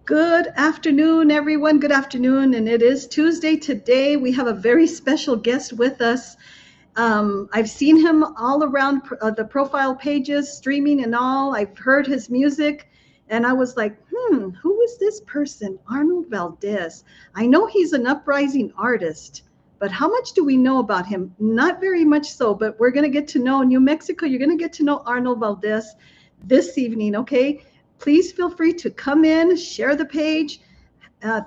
Good afternoon, everyone. Good afternoon. And it is Tuesday today. We have a very special guest with us. I've seen him all around the profile pages, streaming and all. I've heard his music, and I was like, who is this person? Arnold Valdez. I know he's an uprising artist, but how much do we know about him? Not very much so, but we're going to get to know New Mexico. You're going to get to know Arnold Valdez this evening, okay? Please feel free to come in, share the page,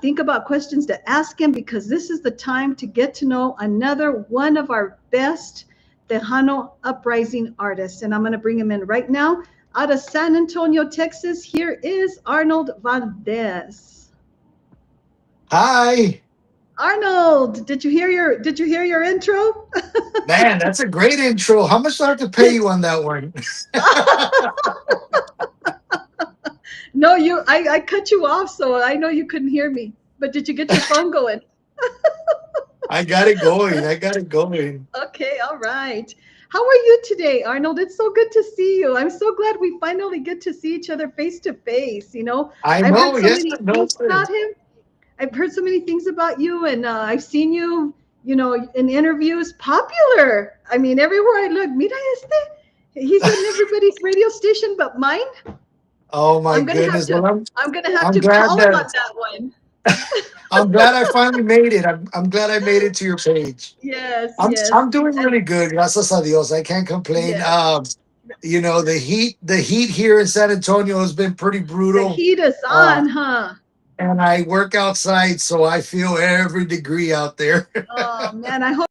think about questions to ask him because this is the time to get to know another one of our best Tejano uprising artists. And I'm going to bring him in right now. Out of San Antonio, Texas, here is Arnold Valdez. Hi. Arnold, did you hear your intro? Man, that's a great intro. How much do I have to pay you on that one? No, I cut you off, so I know you couldn't hear me. But did you get your phone going? I got it going. I got it going. Okay, all right. How are you today, Arnold? It's so good to see you. I'm so glad we finally get to see each other face to face. I I've heard know. so Yes, many no, things sir. about him. I've heard so many things about you, and I've seen you, in interviews, popular. I mean, everywhere I look, mira este. He's on everybody's radio station but mine. Oh my I'm gonna have goodness. to. Well, I'm I'm gonna have I'm to glad call him on that that one. I'm glad I finally made it. I'm glad I made it to your page. Yes, I'm yes, I'm doing and really good. Gracias a Dios. I can't complain. yes. The heat here in San Antonio has been pretty The brutal. heat is Uh, on, huh? and I work outside, so I feel every degree out there. Oh man, I hope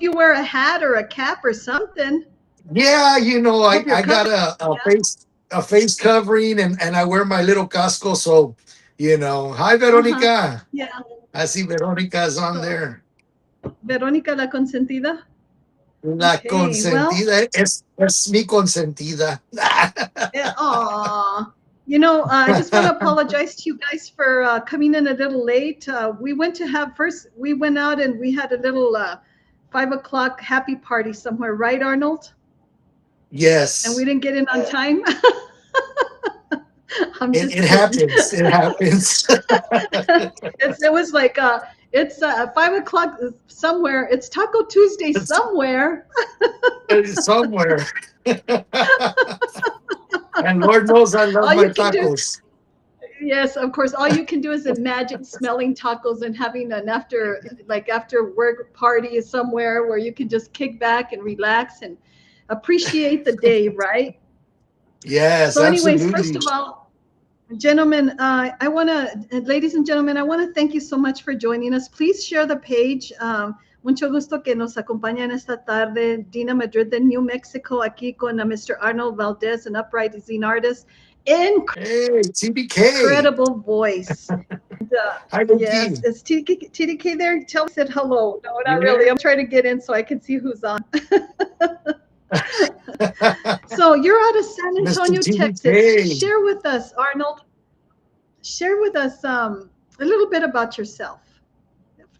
you wear a hat or a cap or something. Yeah, I I, hope you're I got covered. Yeah. a face covering and I wear my little casco. So, hi Uh-huh. Veronica. Yeah. I see Veronica's on So, there. Verónica la consentida. La Okay. Well, consentida es mi consentida. aw. I just want to apologize to you guys for coming in a little late. We went out and we had a little 5 o'clock happy party somewhere, right, Arnold? And we Yes, didn't get in on time. I'm it, just it kidding. happens. It happens. It was like it's 5 o'clock somewhere. It's Taco Tuesday It's somewhere. somewhere. And Lord knows I love All my you can do, tacos. yes, of course, all you can do is imagine smelling tacos and having an after work party somewhere where you can just kick back and relax and appreciate the day, right? Yes, So, anyways, first absolutely. of all, gentlemen, ladies and gentlemen, I want to thank you so much for joining us. Please share the page. Mucho gusto que nos acompañan esta tarde. Dina Madrid de New Mexico, aquí con Mr. Arnold Valdez, an uprising artist. Hey, TBK. Incredible voice. Hi, Yes, Loki. is TDK there? Tell me, said hello. No, not really. Yeah. I'm trying to get in so I can see who's on. So you're out of San Mr. Antonio, Texas. TBK. Share with us, Arnold. Share with us a little bit about yourself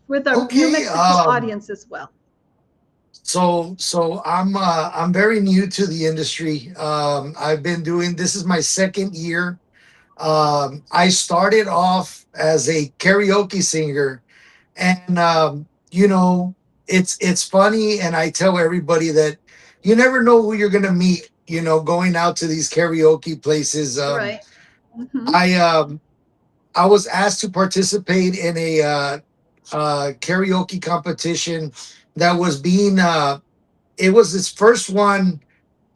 with our New Okay. Mexico audience as well. So I'm very new to the industry. I've been doing this is my second year. I started off as a karaoke singer, and it's funny, and I tell everybody that you never know who you're gonna meet. Going out to these karaoke places. Right. Mm-hmm. I was asked to participate in a karaoke competition that was being it was its first one,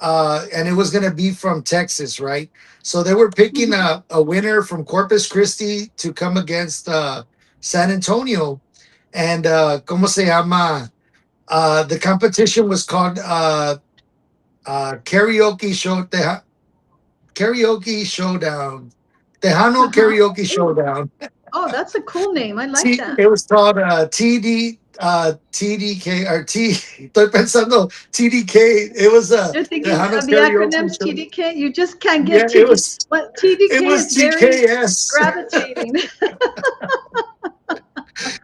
and it was going to be from Texas, right? So they were picking Mm-hmm. a winner from Corpus Christi to come against San Antonio, and como se llama? The competition was called karaoke karaoke showdown, Tejano Uh-huh. karaoke Oh, showdown. oh, that's a cool name. I like that. It was called TDK or T. Estoy pensando TDK. It was a You're thinking Tejano of the karaoke acronyms show. TDK. You just can't Yeah, get TD. What it TDK was is very TKS. gravitating.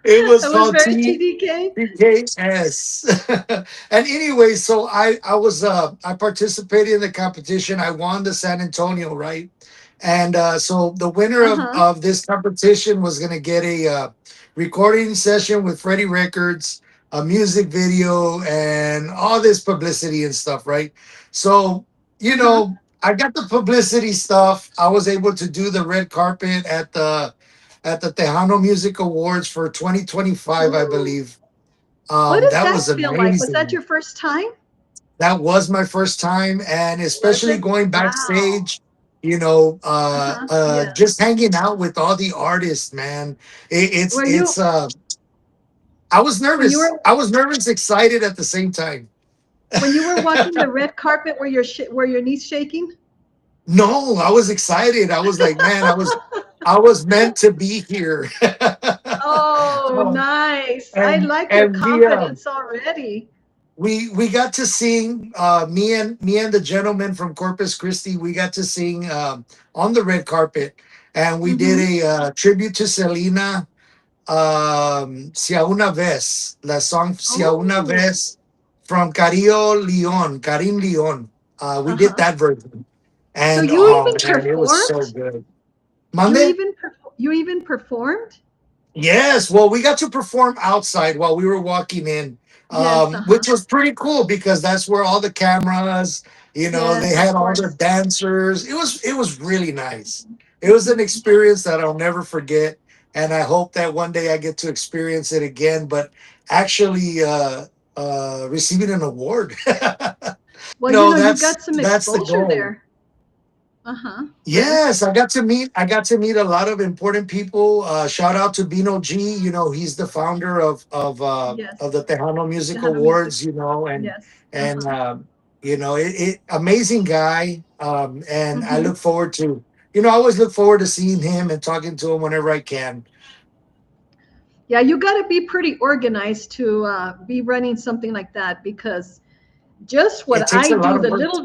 It was It was called very TDK. TKS. And anyway, so I participated in the competition. I won the San Antonio, right? And so the winner Uh-huh. of this competition was going to get a recording session with Freddie Records, a music video, and all this publicity and stuff, right? So, you Uh-huh. know, I got the publicity stuff. I was able to do the red carpet at the Tejano Music Awards for 2025, I Ooh. believe. What does That that was feel like? Was that amazing. your first time? That was my first time, and Was especially it? going Wow. backstage, Uh-huh. Yes. just hanging out with all the artists, man. Were It's you I was when you nervous. were I was nervous, excited at the same time. when you were walking the red carpet, were your knees shaking? No, I was excited. I was like, man, I was meant to be here. Oh, Um, nice. I and like your and confidence already. we got to sing me and the gentleman from Corpus Christi. We got to sing on the red carpet, and we did Mm-hmm. a tribute to Selena. Si a una vez, la song Si a una Oh, vez from Carillo Leon, Karim Leon. We did uh-huh. that version, So and you oh even man, it was performed? so good. Monday. You even performed? Yes, well, we got to perform outside while we were walking in, Yes, which uh-huh. was pretty cool because that's where all the cameras, they Yes, of had all the course. dancers. It was really nice. It was an experience that I'll never forget, and I hope that one day I get to experience it again. But actually, receiving an award, Well, you that's got some the exposure goal. there. Uh-huh. Very. Yes, I got to meet a lot of important people. Shout out to Bino G. He's the founder of Yes. the Tejano The Music Hana music. Awards. And Yes. and Uh-huh. amazing guy. And I Mm-hmm. look forward to I always look forward to seeing him and talking to him whenever I can. Yeah, you got to be pretty organized to be running something like that because just what It takes I a lot do, of work. the little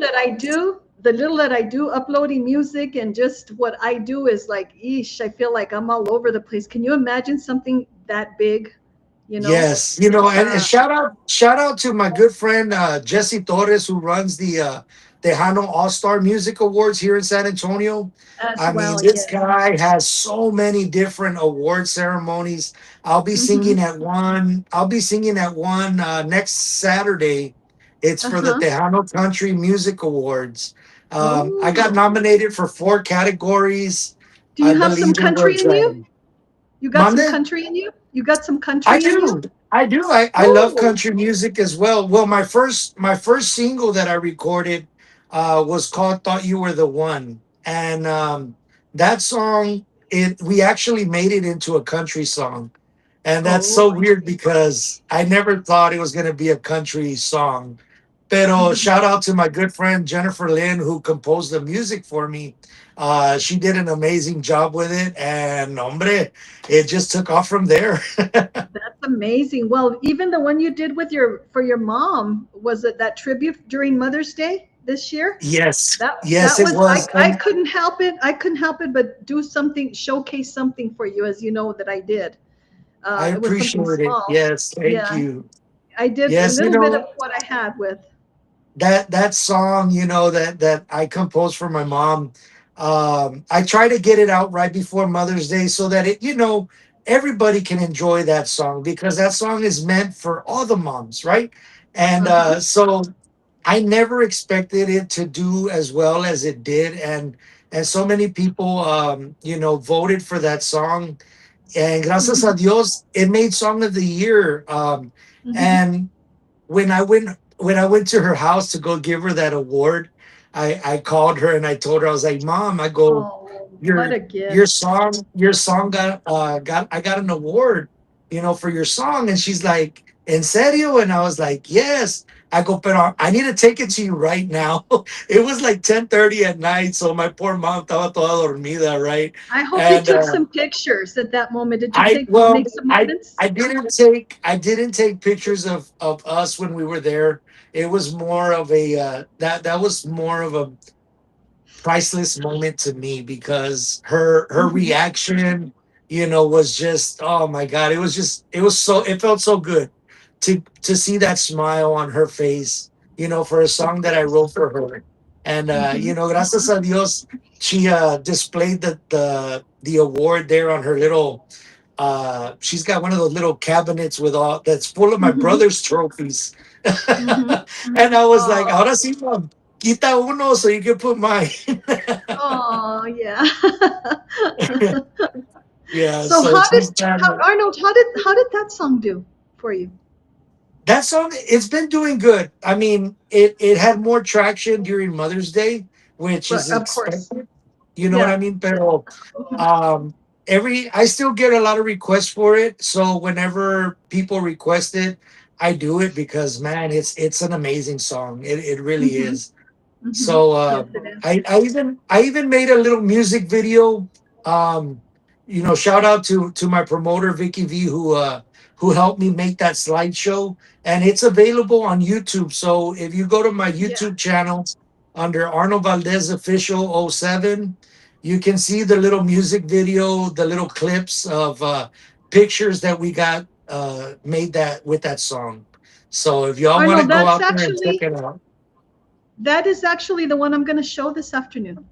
that I do uploading music and just what I do is like, eesh, I feel like I'm all over the place. Can you imagine something that big? You know, Yes, and uh, shout out to my good friend Jesse Torres, who runs the Tejano All Star Music Awards here in San Antonio. as I mean, well. this Yes. guy has so many different award ceremonies. I'll be Mm-hmm. singing at one. I'll be singing at one next Saturday. It's Uh for the huh. Tejano Country Music Awards. I got Oh, nominated for four categories. do I you have some believe it country was in you? You got some Monday. country in you? You got some I country in you? do. I do. I love Oh, country music as well. Well, my first single that I recorded was called "Thought You Were the One," and that song it we actually made it into a country song, and that's oh, so I weird see. because I never thought it was going to be a country song. Pero shout out to my good friend Jennifer Lynn who composed the music for me. She did an amazing job with it, and hombre, it just took off from there. That's amazing. Well, even the one you did with your for your mom, was it that tribute during Mother's Day this year? Yes, yes, That it was was, I and couldn't help it. I couldn't help it but do something, showcase something for you, as you know that I did. I It was something appreciate it. small. Yes, thank Yeah, you. I did a Yes, little bit of what I had with. that song, that I composed for my mom. I try to get it out right before Mother's Day so that everybody can enjoy that song because that song is meant for all the moms, right? And Uh-huh. so I never expected it to do as well as it did, and so many people, voted for that song, and gracias a Hmm. Dios, it made Song of the Year. Hmm. And when I went to her house to go give her that award, I called her and I told her, I was like, Mom, I go, Oh, what your a your gift. song got I got an award, for your song. And she's like, En serio? And I was like, yes. I go, but I need to take it to you right now. It was like 10:30 at night, so my poor mom estaba toda dormida, right? I hope you And took some pictures at that moment. Did you I take well, make some I moments? I didn't take pictures of us when we were there. It was more of a that was more of a priceless moment to me because her Hmm. reaction, was just, oh my god, it felt so good to see that smile on her face, for a Of song that I course. wrote for her. And Mm-hmm. gracias a Dios, she displayed the award there on her little. She's got one of those little cabinets with all that's full of my Mm-hmm. brother's trophies. Mm-hmm. And I was like, Oh, ahora sí, mom, quita uno so you can put mine. oh, yeah. Yeah, So so she's trying to. Arnold, how did that song do for you? That song, it's been doing good. I mean, it had more traction during Mother's Day, which Right, is of course. expected. You know what I Yeah. mean? Pero Mhm. um I still get a lot of requests for it. So whenever people request it, I do it because man, it's an amazing song. It really Mhm. is. Mhm. So Yes, it is. I even made a little music video. Um, shout out to my promoter Vicky V who helped me make that slideshow, and it's available on YouTube. So if you go to my Yeah. YouTube channel under Arnold Valdez Official '07, you can see the little music video, the little clips of pictures that we got made that with that song. So if y'all want to Arnold, go out there and check it out. that is actually the one I'm going to show this afternoon.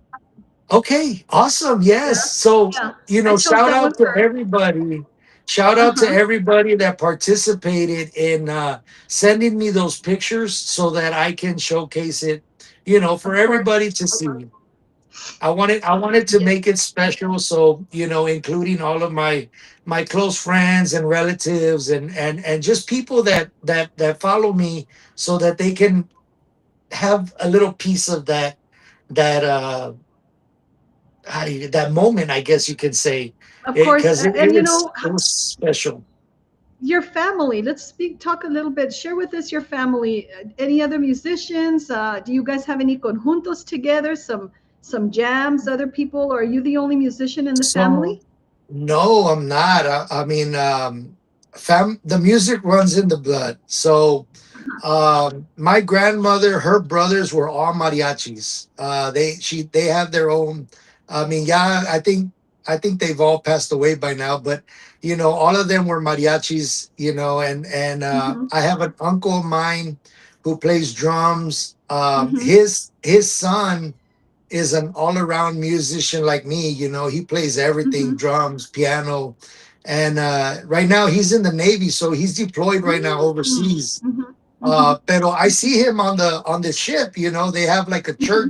Okay, awesome. Yeah. Yes. So, Yeah. I chose shout that one out to first. everybody. Shout out to Uh-huh. everybody that participated in sending me those pictures so that I can showcase it, for Of course. everybody to see. I wanted to Yeah. make it special, so, including all of my close friends and relatives and just people that follow me so that they can have a little piece of that moment, I guess you could say, Of course. because it And was it was special. your family. Let's talk a little bit. Share with us your family. Any other musicians? Do you guys have any conjuntos together? Some jams, other people, or are you the only musician in the So family? no, I'm not. I mean, the music runs in the blood. So my grandmother, her brothers were all mariachis. They have their own. I mean, yeah, I think they've all passed away by now, but all of them were mariachis. And Mm-hmm. I have an uncle of mine who plays drums. Mm-hmm. His son is an all-around musician like me. He plays everything: Mm-hmm. drums, piano, and right now he's in the Navy, so he's deployed right now Mm-hmm. overseas. Mm-hmm. Pero I see him on the ship. They have like Mm-hmm.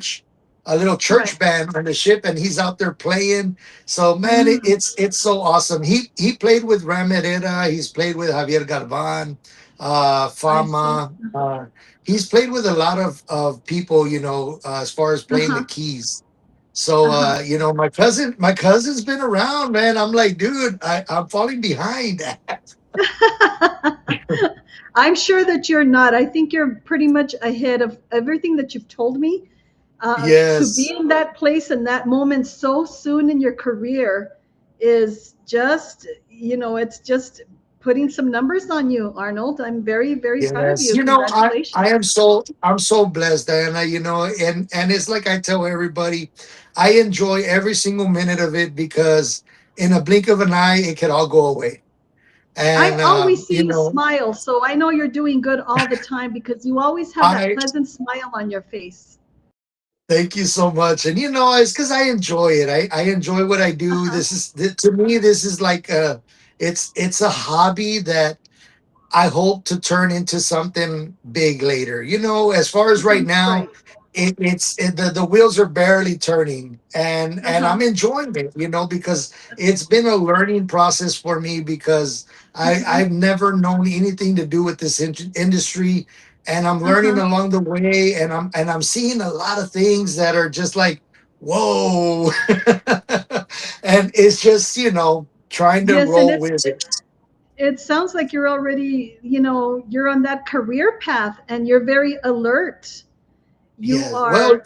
a little church Right. band on the ship, and he's out there playing. So man, Mm, it's so awesome. He played with Ram Herrera. He's played with Javier Galvan, I see. Fama. He's played with a lot of people. As far as playing the Uh-huh. keys. So Uh-huh. my cousin's been around, man. I'm like, dude, I'm falling behind. I'm sure that you're not. I think you're pretty much ahead of everything that you've told me. To be Yes. in that place and that moment so soon in your career is just, it's just putting some numbers on you, Arnold. I'm very, very proud of Yes, you. Congratulations. I'm so blessed, Diana. And it's like I tell everybody, I enjoy every single minute of it because in a blink of an eye, it could all go away. I And always see you smile, so I know you're doing good all the time because you always have that I pleasant smile on your face. thank you so much. And it's because I enjoy it. I enjoy what I do. Uh-huh. To me, this is like it's a hobby that I hope to turn into something big later. As far as right Mhm. now, Right. the wheels are barely turning, and Uh-huh. I'm enjoying it. Because it's been a learning process for me because Mhm. I've never known anything to do with this industry, and I'm learning Uh-huh. along the way, and I'm seeing a lot of things that are just like whoa, and it's just trying to Yes, and roll it's with it. it sounds like you're already, you're on that career path and you're very alert. You Yes. Well, are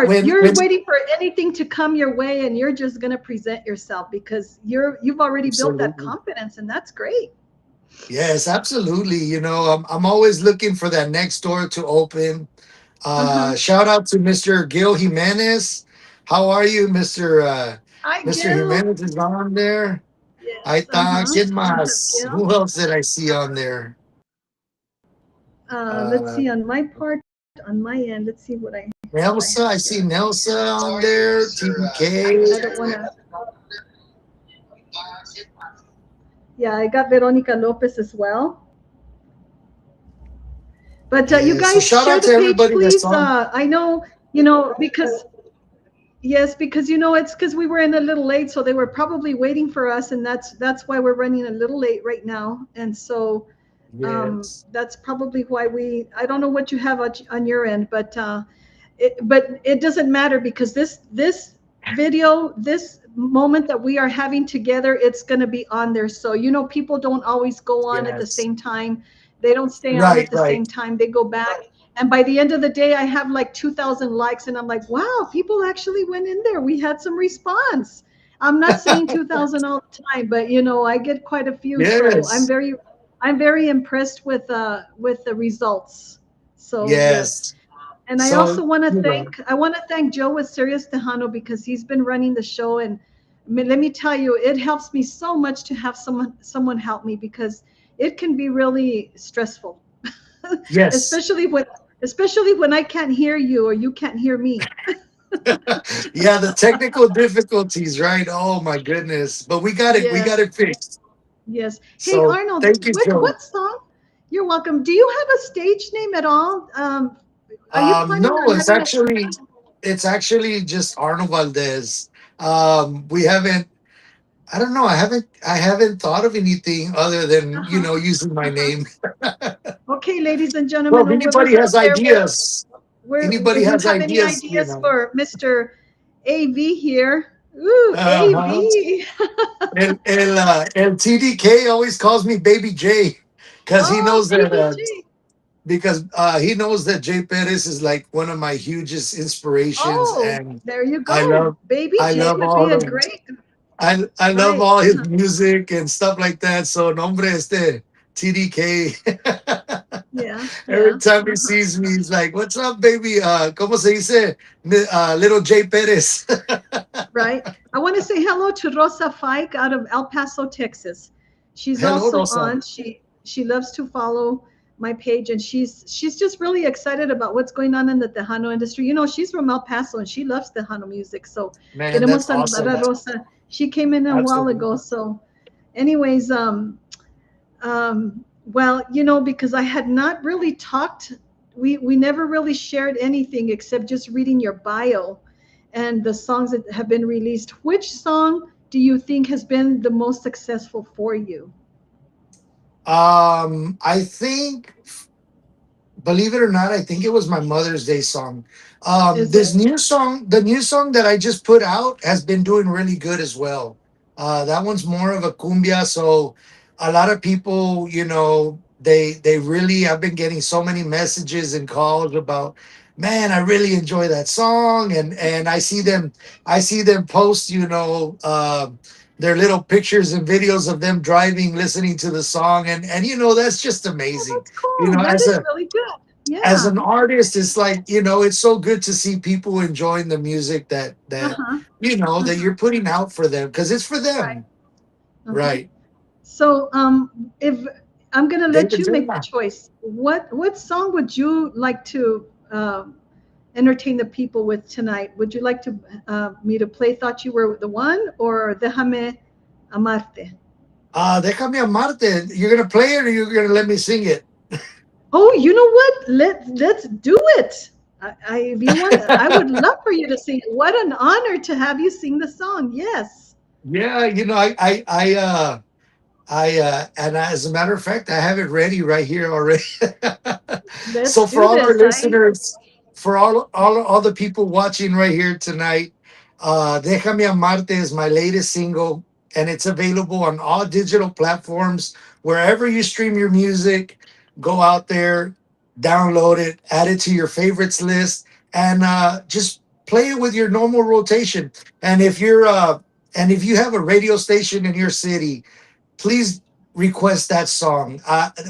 when you're when waiting for anything to come your way and you're just going to present yourself because you've already built that absolutely. confidence and that's great. Yes, absolutely. I'm always looking for that next door to open. Uh-huh. Shout out to Mr. Gil Jimenez. How are you, Hi, Mr. Gil. Jimenez is on there. I Yes, thought, uh-huh. ¿quién We have más? Gil. Who else did I see on there? Let's Uh, see, on my part, on my end. Let's see what I Nelsa, have I see here. Nelsa on there. TDK. I don't want to. Yeah, I got Veronica Lopez as well. But you Yeah. So guys shout share out the to page, everybody that's please. on. I know, because yes, because it's because we were in a little late, so they were probably waiting for us, and that's why we're running a little late right now. And so Yes. that's probably why I don't know what you have on your end, but it doesn't matter because this video, this moment that we are having together, it's going to be on there. So people don't always go on at the Yes. same time. They don't stay on Right, at the right. same time. They go back, and by the end of the day I have like 2,000 likes, and I'm like, wow, people actually went in there. We had some response. I'm not saying 2,000 all the time, but I get quite a few. So i'm Yes. very i'm very impressed with the results. So yes. Yes. And I So, also want to thank Joe with Serious Tejano because he's been running the show. And let me tell you, it helps me so much to have someone help me because it can be really stressful, yes. especially when I can't hear you or you can't hear me. Yeah, the technical difficulties, right? Oh my goodness. But we got it. We got Yes, it fixed. yes. Hey So Arnold, thank you, Joe. what song? You're welcome. Do you have a stage name at all? Are you planning No, on having a it's actually just Arnold Valdez. We haven't I don't know, I haven't thought of anything other than, uh-huh, using my uh-huh. name. Okay, ladies and So gentlemen, if or whoever's anybody out has there, ideas, if anybody you has have any ideas, ideas for Mr. AV here, ooh, uh-huh. AV. El TDK always calls me Baby J because he Oh, knows that Baby G. he knows that Jay Perez is like one of my hugest inspirations, Oh, and there you I go. love Baby I J love would be all a of great, I love right. all his Uh-huh. music and stuff like that. So nombre TDK. Yeah, Every yeah. time he Uh-huh. sees me, he's like, "What's up, baby? ¿Cómo se dice? Little Jay Perez." Right. I want to say hello to Rosa Fike out of El Paso, Texas. She's Hello, also Rosa. on. She loves to follow my page, and she's just really excited about what's going on in the Tejano industry. She's from El Paso and she loves Tejano music. So Man, queremos that's saludar a awesome. Rosa. She came in a while ago. Absolutely. So, anyways, well, because I had not really talked, we never really shared anything except just reading your bio and the songs that have been released. Which song do you think has been the most successful for you? I think, believe it or not, I think it was my Mother's Day song. Is This it? new song, the new song that I just put out, has been doing really good as well. That one's more of a cumbia, so a lot of people, they really. I've been getting so many messages and calls about, man, I really enjoy that song, and I see them post, their little pictures and videos of them driving, listening to the song, and that's just Oh, amazing. that's cool. That As is a really good. as Yeah. an artist, it's like, it's so good to see people enjoying the music Uh-huh. that Uh-huh. you're putting out for them because it's for Right. them, Uh-huh. right? So, if I'm gonna let David you make the Kdna. choice, what song would you like to entertain the people with tonight? Would you like to me to play "Thought You Were the One" or "Déjame Amarte"? Déjame amarte. You're gonna play it or you're gonna let me sing it? Oh, you know what? Let's do it. If you want, I would love for you to sing. What an honor to have you sing the song. Yes, Yeah, and as a matter of fact, I have it ready right here already. let's So for do all our this. I listeners, for all the people watching right here tonight, Déjame Amarte is my latest single, and it's available on all digital platforms. Wherever you stream your music, go out there, download it, add it to your favorites list, and just play it with your normal rotation. And if you have a radio station in your city, please request that song.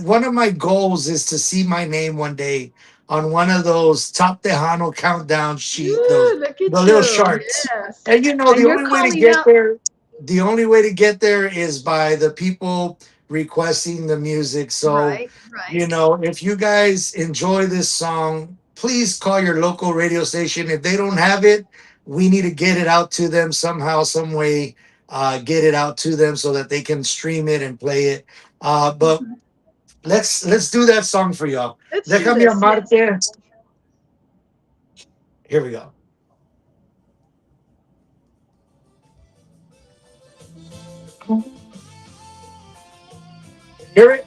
One of my goals is to see my name one day on one of those top Tejano countdown sheet, those Ooh, look the at little you. charts. Yes, And and the you're only way to calling get out. there, is by the people requesting the music. So, Right, right. if you guys enjoy this song, please call your local radio station. If they don't have it, we need to get it out to them somehow, some way. Get it out to them so that they can stream it and play it. But Mhm. let's do that song for y'all. Let's do Déjame this. Yes. amarte. Here we go. Hear it?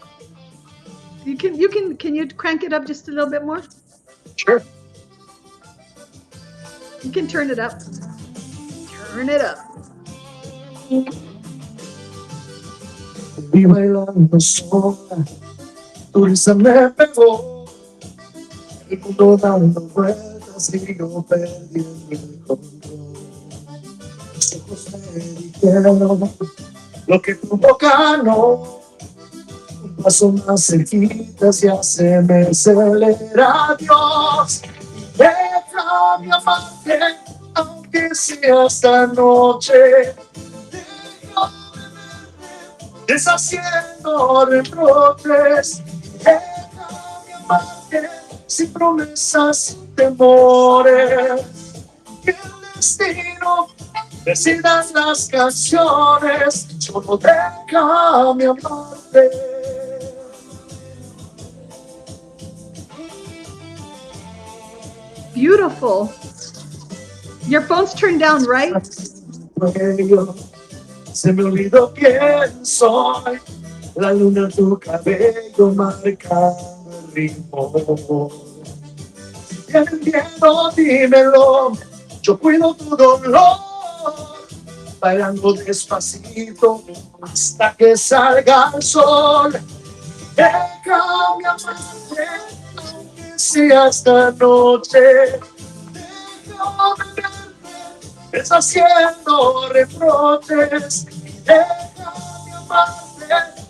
Can you crank it up just a little bit more? Sure. You can turn it up. Turn it up. Vi bailando sola, tu risa me pegó, el mundo dando vueltas y yo perdiendo el control. Tus ojos me dijeron lo que tu boca no. Un paso más cerquita ya se me acelera Dios. Déjame amarte, aunque sea esta noche. Deshaciendo reproches, déjame amarte sin promesas, sin temores. Que el destino decidan las canciones, solo déjame amarte. Beautiful. Your phone's turned down, right? Se me olvidó quién soy, la luna en tu cabello marcando el ritmo. Tienes miedo, dímelo, yo cuido tu dolor, bailando despacito hasta que salga el sol. Déjame amarte, aunque sea esta noche. Déjame deshaciendo reproches, déjame amarte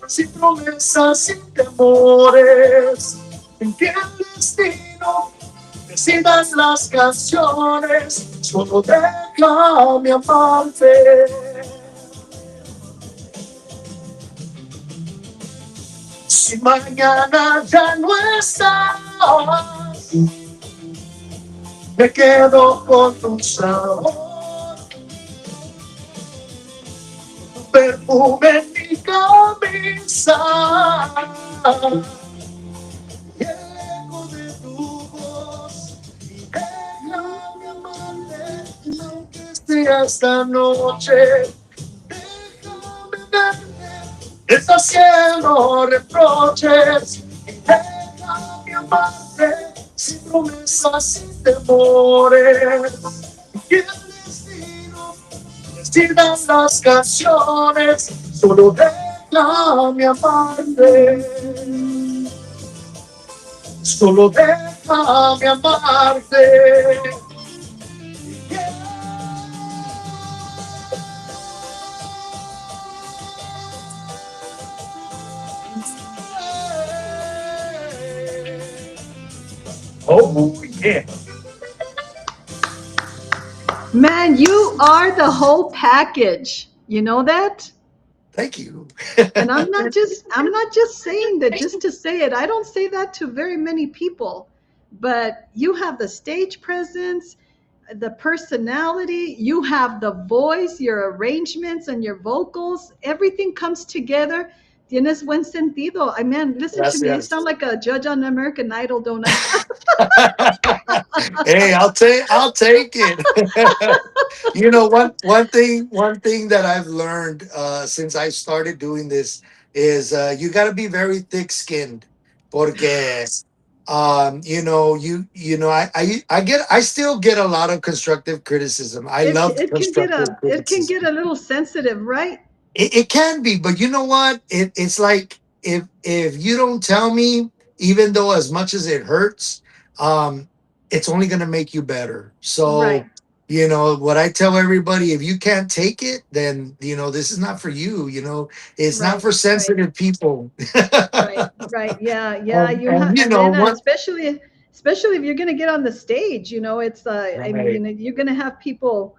sin promesas, sin temores. En que el destino decidas las canciones, solo déjame amarte. Si mañana ya no estás, me quedo con tu sabor, tu perfume en mi camisa y el eco de tu voz. Déjame amarte, aunque sea esta noche. Déjame verte, deshaciendo reproches. Déjame amarte sin promesas, sin temores. Y el destino decida las canciones, solo déjame amarte. Solo déjame amarte. Oh, yeah. Man, you are the whole package. You know that? Thank you. And I'm not just saying that just to say it. I don't say that to very many people. But you have the stage presence, the personality, you have the voice, your arrangements and your vocals, everything comes together. Tienes buen sentido. I mean, listen to me. I Gracias. sound like a judge on American Idol, don't I? Hey, I'll take it. One thing that I've learned since I started doing this is you got to be very thick skinned, porque I still get a lot of constructive criticism. I It love it can get constructive a it can criticism. get a little sensitive, right? It can be, but you know what? It's like if you don't tell me, even though as much as it hurts, um, it's only gonna make you better. Right. So, what I tell everybody, if you can't take it, then this is not for you. It's not Right. for Right. sensitive people. Right. Right. Yeah. Yeah. and, You and have, you and know then what? especially if you're going to get on the stage, it's I mean, Right. you're going to have people,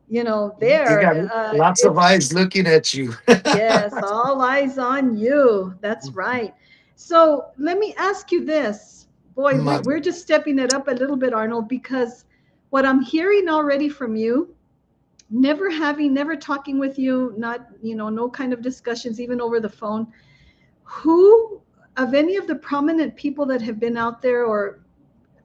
You there. got lots of It's eyes looking at you. Yes, all eyes on you. That's right. So let me ask you this. Boy, My, we're just stepping it up a little bit, Arnold, because what I'm hearing already from you, never talking with you, not, no kind of discussions, even over the phone. Who of any of the prominent people that have been out there, or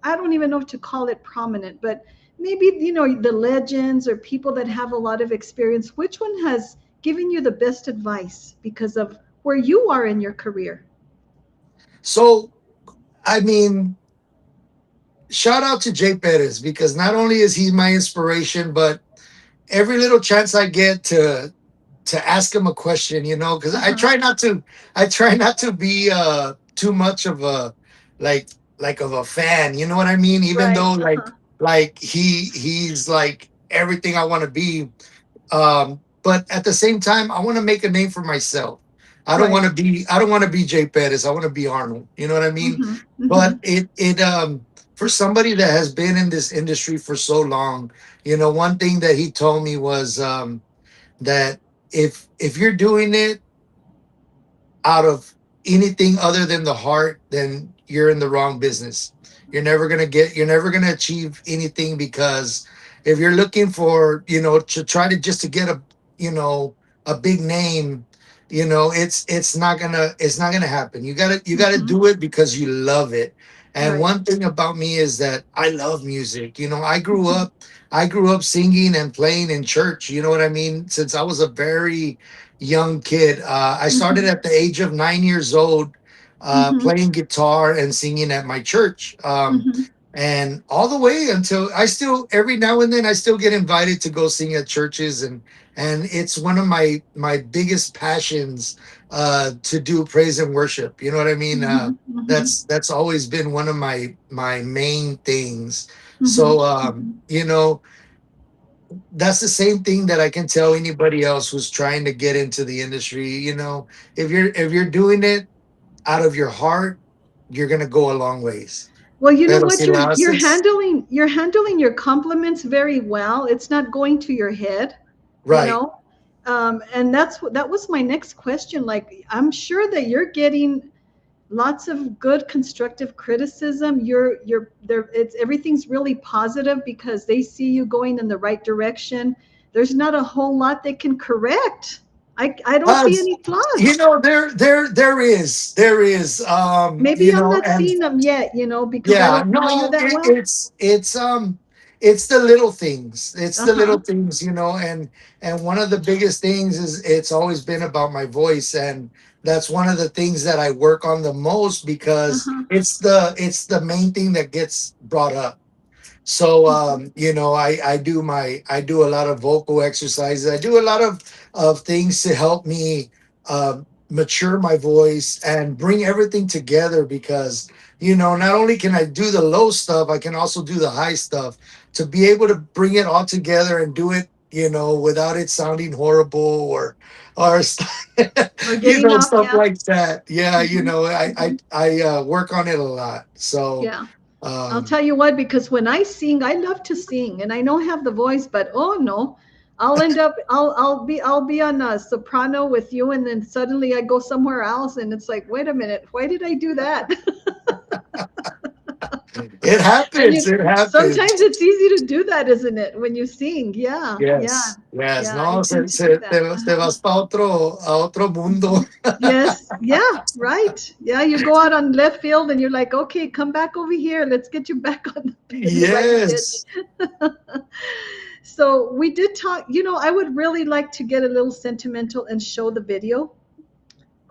I don't even know if to call it prominent, but maybe, the legends or people that have a lot of experience, which one has given you the best advice because of where you are in your career? so I mean, shout out to Jay Perez because not only is he my inspiration, but every little chance I get to ask him a question, because Uh-huh. I try not to be too much of a like of a fan, you know what I mean? Even Right. though Uh-huh. like he's like everything I want to be. But at the same time, I want to make a name for myself. Right. I don't want to be Jay Pettis. I want to be Arnold. You know what I mean? Mm-hmm. But Mm-hmm. it for somebody that has been in this industry for so long, one thing that he told me was that if you're doing it out of anything other than the heart, then you're in the wrong business. You're never gonna achieve anything because if you're looking for, to try to just to get you know, a big name, it's not gonna happen. You gotta Mm-hmm. do it because you love it. And Right. one thing about me is that I love music. Mm-hmm. I grew up singing and playing in church. You know what I mean? Since I was a very young kid. I started Mm-hmm. at the age of 9 years old, Mm-hmm. playing guitar and singing at my church. Mm-hmm. And all the way until every now and then, I still get invited to go sing at churches, and it's one of my biggest passions to do praise and worship. You know what I mean? Mm-hmm. Mm-hmm. That's always been one of my main things. Mm-hmm. So, Mm-hmm. that's the same thing that I can tell anybody else who's trying to get into the industry. If you're doing it out of your heart, you're gonna go a long ways. Well, you know Pero what? si lo haces, You're handling your compliments very well. It's not going to your head, you right? know. And that was my next question. Like, I'm sure that you're getting lots of good constructive criticism. You're there. It's everything's really positive because they see you going in the right direction. There's not a whole lot they can correct. I don't Uh, see any flaws. there is, Maybe I'm not and seeing them yet, because I yeah, don't know you no, that well. it's the little things. It's Uh the little huh. things, and one of the biggest things is it's always been about my voice, and that's one of the things that I work on the most Uh because huh. it's the main thing that gets brought up. So I do a lot of vocal exercises. I do a lot of things to help me mature my voice and bring everything together because not only can I do the low stuff, I can also do the high stuff to be able to bring it all together and do it without it sounding horrible or Or getting off, stuff yeah. like that. Yeah, Hmm. Hmm. I work on it a lot. So Yeah. I'll um tell you what, because when I sing, I love to sing, and I know I have the voice, but oh no, I'll be on a soprano with you, and then suddenly I go somewhere else, and it's like, wait a minute, why did I do that? It And happens. It sometimes happens. it's easy to do that, isn't it? When you sing, yeah, yeah, Yes. Yes. yeah, I No, tend to do that. te Uh-huh. vas para a otro mundo. Mhm. Yes, yeah, right. Yeah, you go out on left field and you're like, okay, come back over here. Let's get you back on in the right Yes. pitch. So we did talk, I would really like to get a little sentimental and show the video.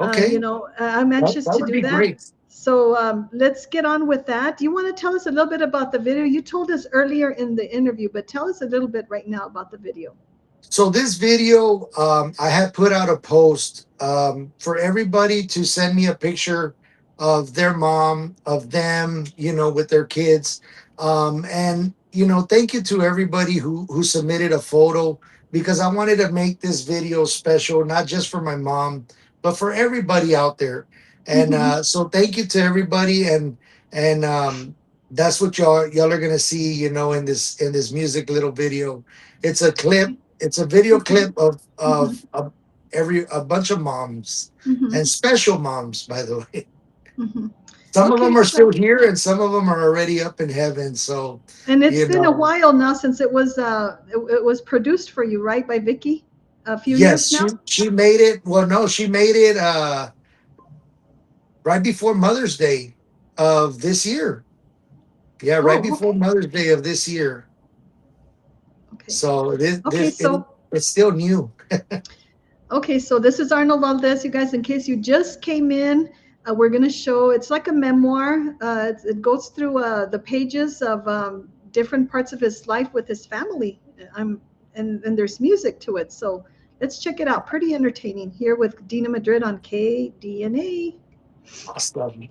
Okay. I'm anxious That to would do be that. great. So let's get on with that. Do you want to tell us a little bit about the video? You told us earlier in the interview, but tell us a little bit right now about the video. So this video, I had put out a post for everybody to send me a picture of their mom, of them, with their kids. And thank you to everybody who submitted a photo because I wanted to make this video special, not just for my mom, but for everybody out there. And Mm-hmm. so thank you to everybody, and that's what y'all are gonna see, in this music little video. It's a clip, it's a video Okay. clip of Mm-hmm. every a bunch of moms Mm-hmm. and special moms, by the way. Mm-hmm. Some of Okay, them are still so here, and some of them are already up in heaven. So, and it's you been a know, while now since it was produced for you, right, by Vicky? A few yes, years she now. she made it. Well, no, she made it right before Mother's Day of this year. Yeah, right Oh, before okay, Mother's Day of this year. okay, So okay. it's still new. So this is Arnold Valdez, you guys. In case you just came in, we're gonna show. It's like a memoir. It goes through the pages of different parts of his life with his family. And there's music to it. So let's check it out. Pretty entertaining here with Kdna Madrid on Kdna. Awesome.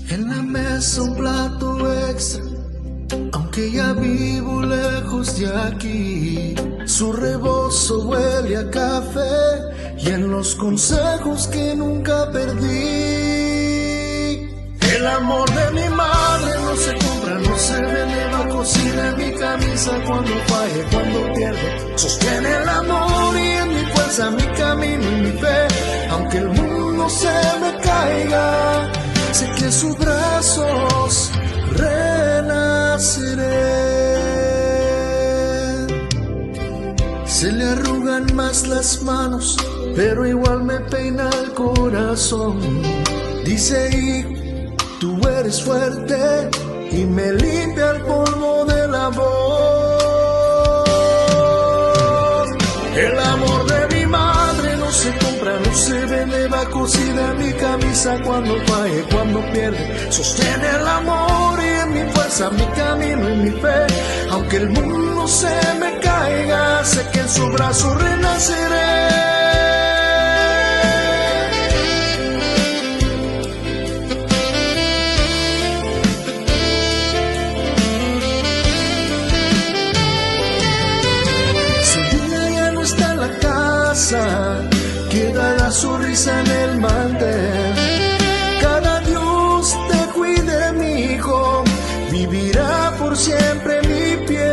En la mesa un plato extra, aunque ya vivo lejos de aquí. Su rebozo huele a café y en los consejos que nunca perdí. El amor de mi madre no se compra, no se vende, va cocina en mi camisa cuando falle, cuando pierde. Sostiene el amor y en mi fuerza, mi camino y mi fe, aunque el mundo se me caiga. Sé que en sus brazos renaceré. Se le arrugan más las manos, pero igual me peina el corazón. Dice, hijo, tú eres fuerte, y me limpia el polvo de la voz. El amor de mi madre no se compra, no se vende, va cosida en mi camisa cuando falle, cuando pierde. Sostiene el amor y en mi fuerza, mi camino y mi fe, aunque el mundo se me caiga, sé que en su brazo renaceré. Queda la sonrisa en el mantel. Cada Dios te cuide, mi hijo, vivirá por siempre mi piel.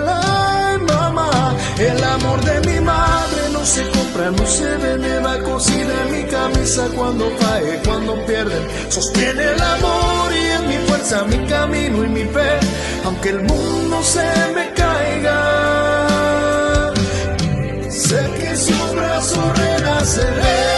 Ay, mamá, el amor de mi madre no se compra, no se vende, va cosida en mi camisa cuando falle, cuando pierden. Sostiene el amor y en mi fuerza, mi camino y mi fe, aunque el mundo se me caiga. Sé que en su brazo renaceré.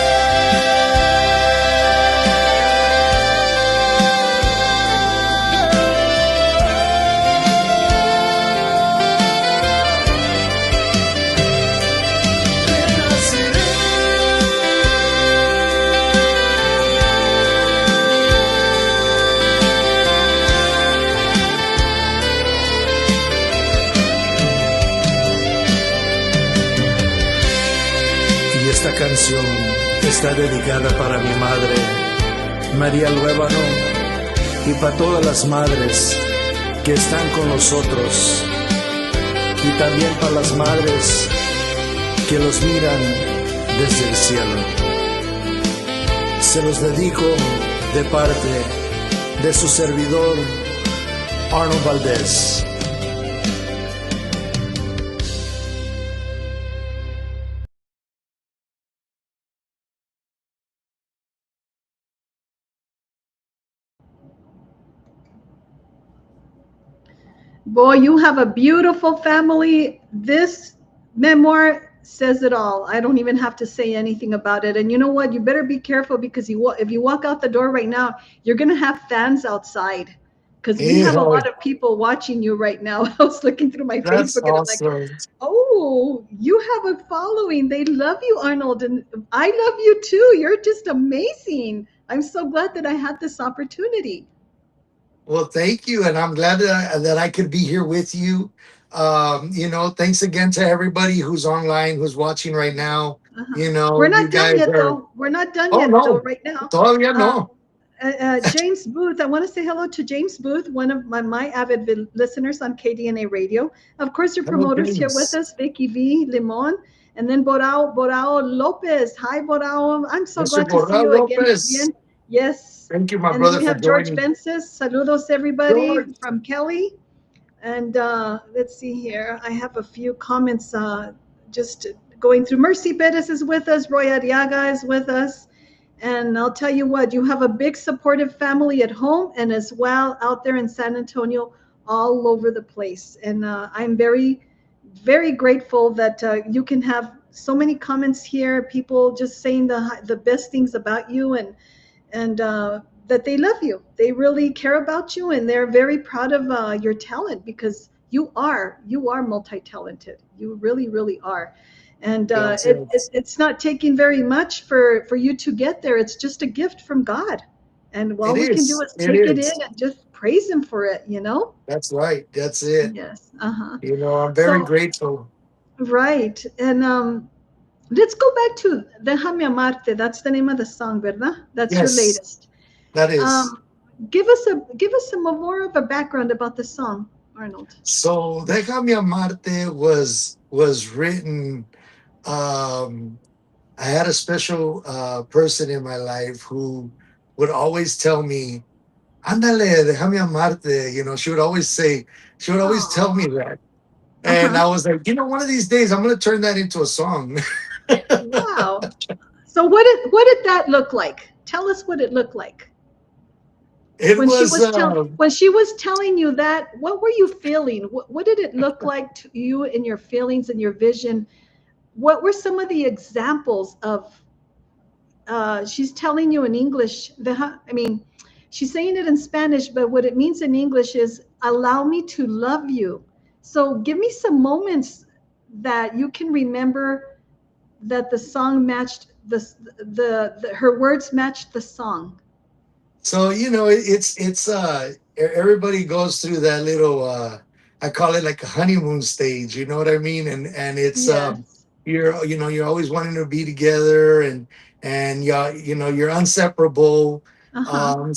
Esta canción está dedicada para mi madre, María Luébano, y para todas las madres que están con nosotros, y también para las madres que los miran desde el cielo. Se los dedico de parte de su servidor, Arnold Valdez. Boy, you have a beautiful family. This memoir says it all. I don't even have to say anything about it. And you know what? You better be careful because if you walk out the door right now, you're going to have fans outside because we have a Yeah, lot of people watching you right now. I was looking through my that's Facebook and I'm like, awesome. oh, you have a following. They love you, Arnold. And I love you too. You're just amazing. I'm so glad that I had this opportunity. Well, thank you, and I'm glad that I could be here with you. Thanks again to everybody who's online, who's watching right now. Uh-huh. You We're know, you not done guys yet, are. though. We're not done Oh yet, though, no, right now. todavía Uh, no. James Booth, I want to say hello to James Booth, one of my avid listeners on Kdna Radio. Of course, your Hello, promoters here with James. us, Vicky V. Limon, and then Borao Lopez. Hi, Borao. I'm so Mr. glad to see Borrell you again, Lopez. Fabian. Yes. Thank you, my And then brother, we for have George joining. Fences. Saludos, everybody, George. from Kelly. And let's see here. I have a few comments just going through. Mercy Perez is with us. Roy Ariaga is with us. And I'll tell you what, you have a big supportive family at home and as well out there in San Antonio, all over the place. And I'm very, very grateful that you can have so many comments here, people just saying the best things about you, and that they love you. They really care about you, and they're very proud of your talent because you are multi-talented. You really, really are. And Gracias. it's not taking very much for you to get there. It's just a gift from God, and all It we can do is. is It take it in is. and just praise Him for it. You know? That's right. That's it. Yes. Uh huh. I'm very So grateful. right, and let's go back to Déjame Amarte. That's the name of the song, ¿verdad? That's your Yes, latest. that is. Um, give us some more of a background about the song, Arnold. So, Déjame Amarte was written. Um, I had a special person in my life who would always tell me, "Ándale, déjame amarte." She would always tell me Oh, that, and uh-huh. I was like, one of these days, I'm going to turn that into a song. Wow. So what did that look like? Tell us what it looked like It when she was. was telling you that. What were you feeling? What did it look like to you in your feelings and your vision? What were some of the examples of she's telling you in English. I mean, she's saying it in Spanish, but what it means in English is allow me to love you. So give me some moments that you can remember that the song matched the her words matched the song. So everybody goes through that little I call it like a honeymoon stage, you know what I mean? And it's Yes. you're always wanting to be together, and you're inseparable. Uh-huh.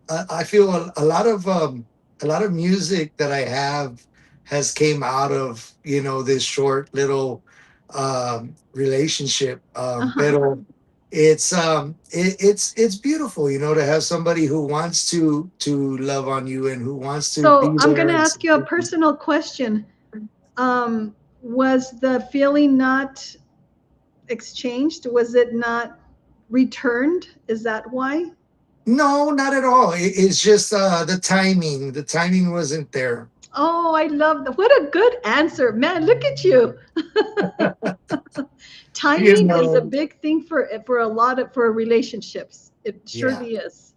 I feel a lot of music that I have has came out of this short little relationship. Uh-huh. Pero it's beautiful, to have somebody who wants to love on you and who wants to So be I'm going there to and ask you a support you. personal question. Was the feeling not exchanged? Was it not returned? Is that why? No, not at all. It's just the timing. The timing wasn't there. Oh, I love that. What a good answer. Man, look at you. You Timing is a know, big thing for a lot of for relationships. It yeah. surely is.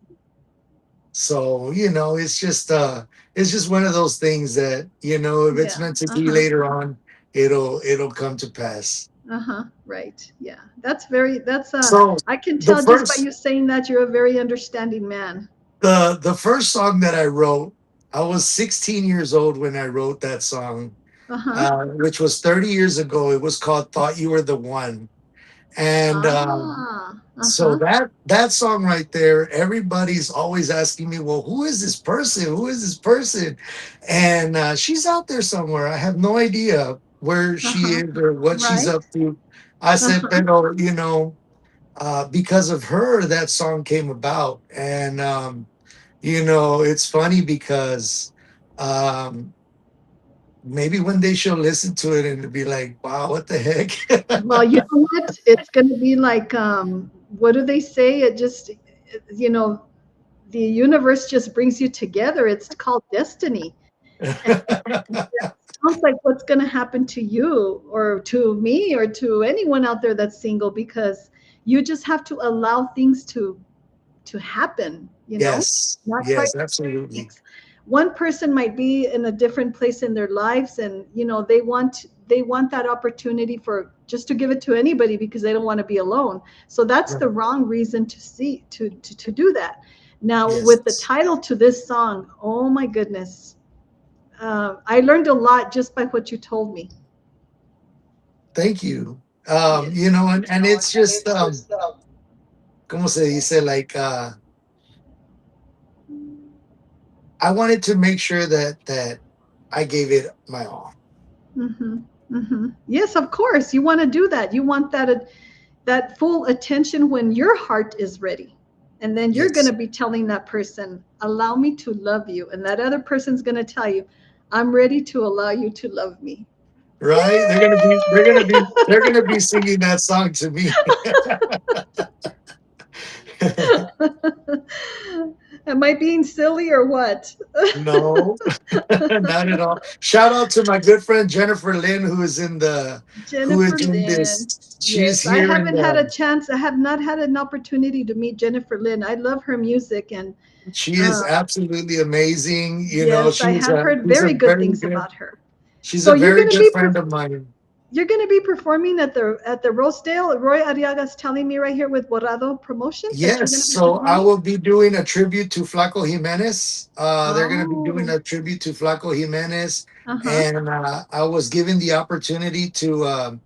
So, it's just one of those things that, if it's Yeah. meant to be Uh-huh. later on, it'll come to pass. Uh-huh. Right. Yeah. That's So I can the tell just by first you saying that you're a very understanding man. the first song that I wrote, I was 16 years old when I wrote that song, Uh-huh. which was 30 years ago. It was called "Thought You Were the One," and Ah. so Uh-huh. that song right there, everybody's always asking me, "Well, who is this person? Who is this person?" And she's out there somewhere. I have no idea where she Uh-huh. is or what she's Right. up to. I said, Uh-huh. "Pero, because of her, that song came about," and it's funny because um, maybe one day she'll listen to it and be like, "Wow, what the heck?" Well, you know what? It's going to be like what do they say? It just you know, the universe just brings you together. It's called destiny. And it sounds like what's going to happen to you or to me or to anyone out there that's single because you just have to allow things to happen, Yes, not try yes, to force absolutely. things. One person might be in a different place in their lives and they want they want that opportunity for just to give it to anybody because they don't want to be alone. So that's Right. the wrong reason to see to do that. Now with the Yes. title to this song, oh my goodness, I learned a lot just by what you told me. Thank you. Yes. And it's just como se dice, like I wanted to make sure that I gave it my all. Mm-hmm. Mm-hmm. Yes, of course. You want to do that. You want that full attention when your heart is ready. And then you're going Yes. to be telling that person, allow me to love you. And that other person's going to tell you, I'm ready to allow you to love me. Right? They're gonna be singing that song to me. Am I being silly or what? No, not at all. Shout out to my good friend Jennifer Lynn, who Jennifer is in Lynn. this. She's Yes, I here haven't and had a chance. I have not had an opportunity to meet Jennifer Lynn. I love her music, and she is uh, absolutely amazing. yes, I have heard She's a very good very things good about her. she's So a very good friend of mine. you're going to be performing at the Rosedale. Roy Arriaga's telling me right here with Borrado Promotions that you're Yes, going to be so I performing. will be doing a tribute to Flaco Jimenez. They're going to be doing Oh, a tribute to Flaco Jimenez, uh huh. and I was given the opportunity to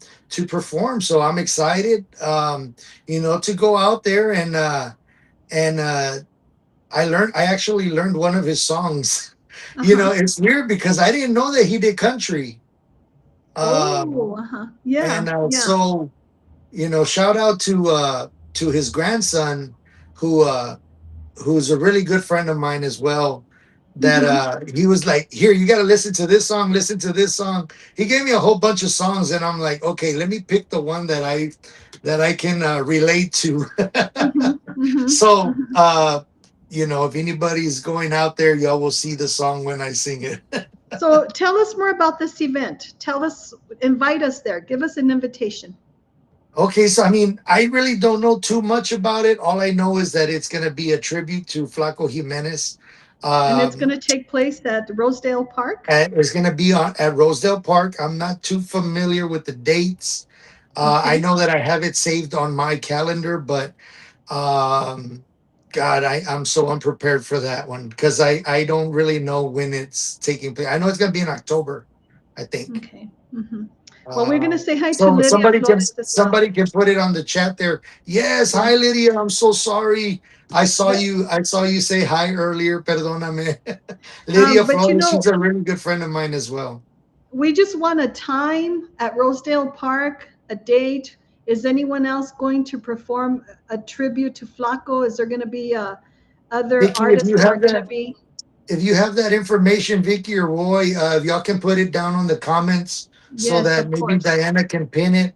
perform. So I'm excited, to go out there and I actually learned one of his songs. Uh huh. It's weird because I didn't know that he did country. Oh, Um, uh huh. Yeah, and yeah. so shout out to his grandson who who's a really good friend of mine as well, that Mm-hmm. he was like, here, you got to listen to this song. He gave me a whole bunch of songs and I'm like, okay, let me pick the one that I can relate to. Mm-hmm. Mm-hmm. So Mm-hmm. if anybody's going out there, y'all will see the song when I sing it. So tell us more about this event. Invite us there. Give us an invitation. Okay, so I mean, I really don't know too much about it. All I know is that it's going to be a tribute to Flaco Jimenez. And it's going Um, to take place at Rosedale Park. and it's going to be at Rosedale Park. I'm not too familiar with the dates. I Okay. know that I have it saved on my calendar, but um, God, I'm so unprepared for that one because I don't really know when it's taking place. I know it's going to be in October, I think. Okay. Mm-hmm. Well, we're going to Uh, say hi to so Lydia somebody can Flores as well. somebody can put it on the chat there. Yes, Yes. hi Lydia. I'm so sorry. I saw But you. I saw you say hi earlier. Perdóname. Lydia but Flores. She's a really good friend of mine as well. we just want a time at Rosedale Park, a date. Is anyone else going to perform a tribute to Flaco? Is there going to be other Vicky, artists that are going to be? if you have that information, Vicky or Roy, if y'all can put it down on the comments so Yes, that of maybe course. Diana can pin it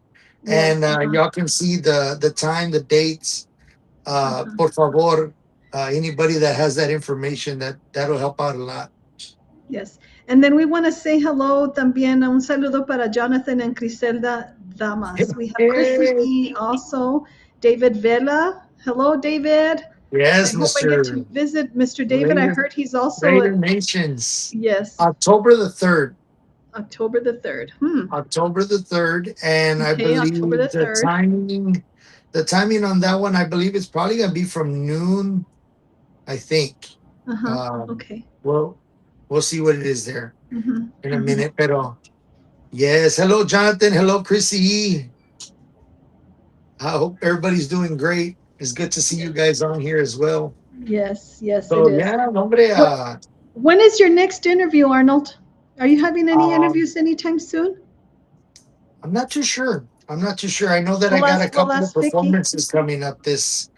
and Yes. Uh-huh. y'all can see the time, the dates. Uh-huh. Por favor, anybody that has that information, that'll help out a lot. Yes. And then we want to say hello también, un saludo para Jonathan and Criselda Damas. We have Chrissy Hey, E also, David Vela. Hello, David. I yes, hope I get to Mr. visit Mr. David. I Raider, heard he's also Raider at, Nations. yes, October the 3rd. October the 3rd. Hmm. October the 3rd. And I Okay, October the believe 3rd. the timing on that one, I believe it's probably gonna be from noon, I think. Uh-huh. Um, Okay. well, we'll see what it is there Mm-hmm. in a Mm-hmm. minute. Pero yes, hello, Jonathan. Hello, Chrissy E. I hope everybody's doing great. It's good to see you Yes. guys on here as well. Yes, yes, it So is. yeah, hombre, What when is your next interview, Arnold? Are you having any um, interviews anytime soon? I'm not too sure. I'm not too sure. I know that I got a We'll couple of ask Vicky. performances coming up this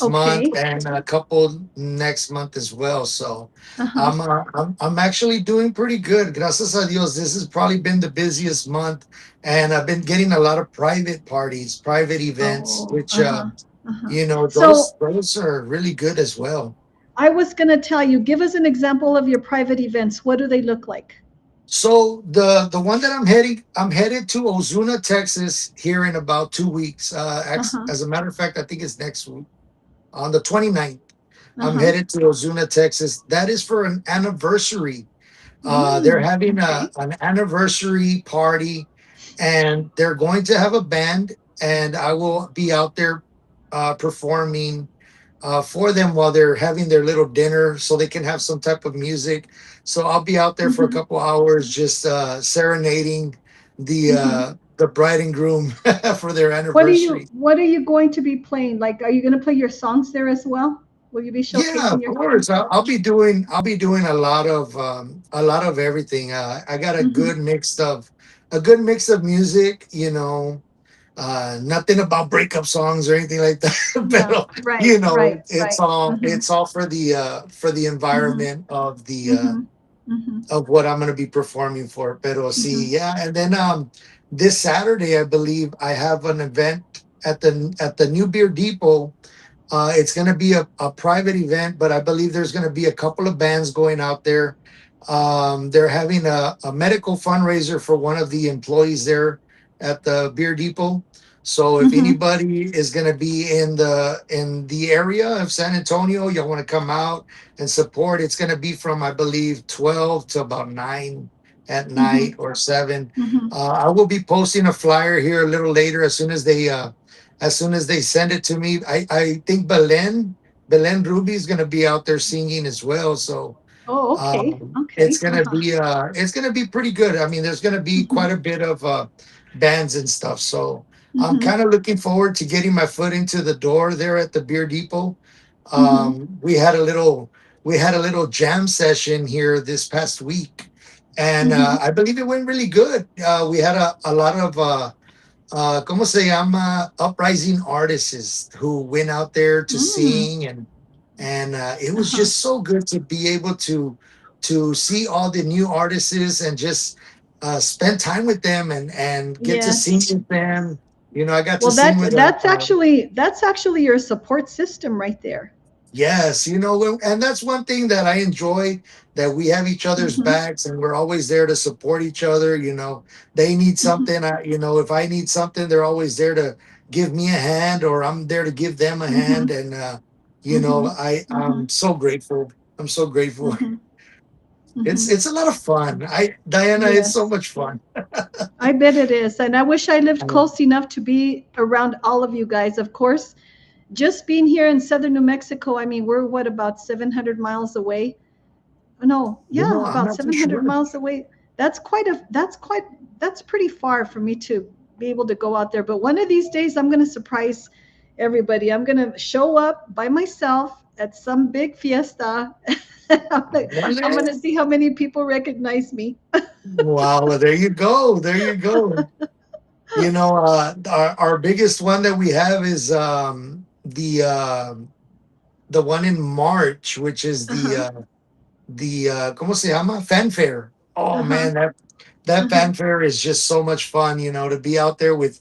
month Okay. and a couple next month as well. So Uh-huh. I'm actually doing pretty good. Gracias a Dios. This has probably been the busiest month, and I've been getting a lot of private parties, private events, Oh, which uh-huh. Uh-huh. So those are really good as well. I was gonna tell you, give us an example of your private events. What do they look like? So the one that I'm headed to Ozuna, Texas, here in about 2 weeks. Uh-huh. As a matter of fact, I think it's next week on the 29th. I'm Uh-huh. headed to Ozuna, Texas. That is for an anniversary. They're Mm, having okay. an anniversary party, and they're going to have a band, and I will be out there performing for them while they're having their little dinner, so they can have some type of music. So I'll be out there for a Mm-hmm. couple hours, just serenading Mm-hmm. the bride and groom for their What are you anniversary. What are you going to be playing? Like, are you going to play your songs there as well? Will you be Yeah, showcasing of your course. songs? I'll be doing a lot of everything. I got Mm-hmm. a good mix of music. Nothing about breakup songs or anything like that. Yeah. But Right. Right. it's Right. all Mm-hmm. it's all for the Mm-hmm. environment Mm-hmm. Mm-hmm. of what I'm going to be performing for. Pero Mm-hmm. see, yeah, and then this Saturday, I believe I have an event at the New Beer Depot. It's going to be a private event, but I believe there's going to be a couple of bands going out there. They're having a medical fundraiser for one of the employees there at the beer depot. So if Mm-hmm. anybody is going to be in the area of San Antonio, you'll want to come out and support. It's going to be from, I believe, 12 to about 9 at Mm-hmm. night or 7. Mm-hmm. I will be posting a flyer here a little later as soon as they send it to me. I think Belen Ruby is going to be out there singing as well. So Oh, okay. it's Okay. gonna Uh-huh. be pretty good. I mean, there's gonna be Mm-hmm. quite a bit of bands and stuff. So I'm Mm-hmm. kind of looking forward to getting my foot into the door there at the beer depot. Mm-hmm. We had a little jam session here this past week, and Mm-hmm. I believe it went really good. We had a lot of ¿cómo se llama? Uprising artists who went out there to Mm. sing, and it was Uh-huh. just so good to be able to see all the new artists and just spend time with them and get to sing Yes. with them. I got to Well, sing with that's actually your support system right there. yes, and that's one thing that I enjoy, that we have each other's Mm-hmm. backs and we're always there to support each other. They need Mm-hmm. something, if I need something, they're always there to give me a hand, or I'm there to give them a Mm-hmm. hand. And Mm-hmm. Mm-hmm. I'm so grateful. I'm so grateful. Mm-hmm. Mm-hmm. It's a lot of fun. I Diana, it's so Yes. much fun. I bet it is. And I wish I lived Um, close enough to be around all of you guys. Of course, just being here in southern New Mexico, I mean, we're what, about 700 miles away? No, yeah, I'm about not too 700 sure. miles away. That's pretty far for me to be able to go out there. But one of these days, I'm going to surprise everybody. I'm going to show up by myself at some big fiesta. I'm going to Vale. see how many people recognize me. Wow, there you go. There you go. Our biggest one that we have is the one in March, which is Uh-huh. the ¿cómo se llama? Fanfare. Oh Uh-huh. man, that Uh-huh. fanfare is just so much fun, to be out there with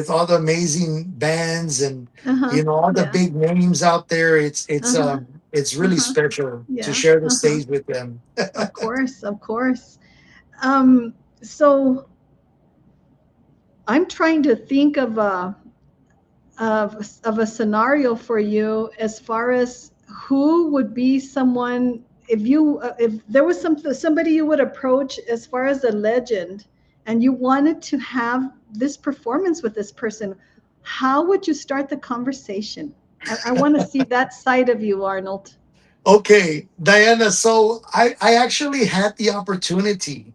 all the amazing bands, and Uh-huh. all the Yeah. big names out there. Uh-huh. It's really Uh-huh. special to Yeah. share the Uh-huh. stage with them. Of course. Of course. So I'm trying to think of a scenario for you as far as who would be someone, if there was somebody you would approach as far as a legend, and you wanted to have this performance with this person. How would you start the conversation? I want to see that side of you, Arnold. Okay, Diana. So I actually had the opportunity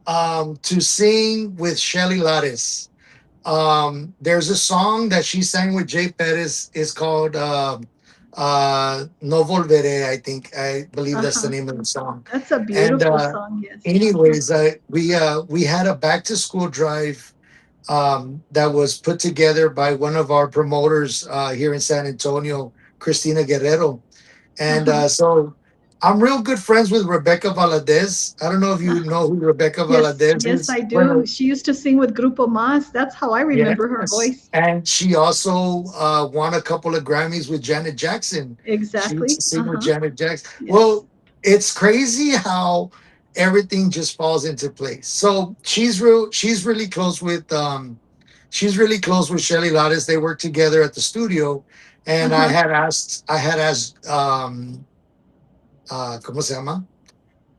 to sing with Shelly Lares. There's a song that she sang with Jay Perez. Is called No Volveré. I believe that's the Uh-huh. name of the song. That's a And beautiful song. Yes. Uh-huh. anyways, we had a back to school drive that was put together by one of our promoters here in San Antonio, Christina Guerrero. And Uh-huh. so I'm real good friends with Rebecca Valadez. I don't know if you know who Rebecca Yes, Valadez yes, is. I do. Bueno, She used to sing with Grupo Mas. That's how I remember her yes. voice. And she also won a couple of Grammys with Janet Jackson. She used to Exactly. sing with Uh-huh. Janet Jackson. Yes. Well, it's crazy how everything just falls into place. So she's really close with Shelly Lattes. They work together at the studio. And Uh-huh. I had asked ¿cómo se llama?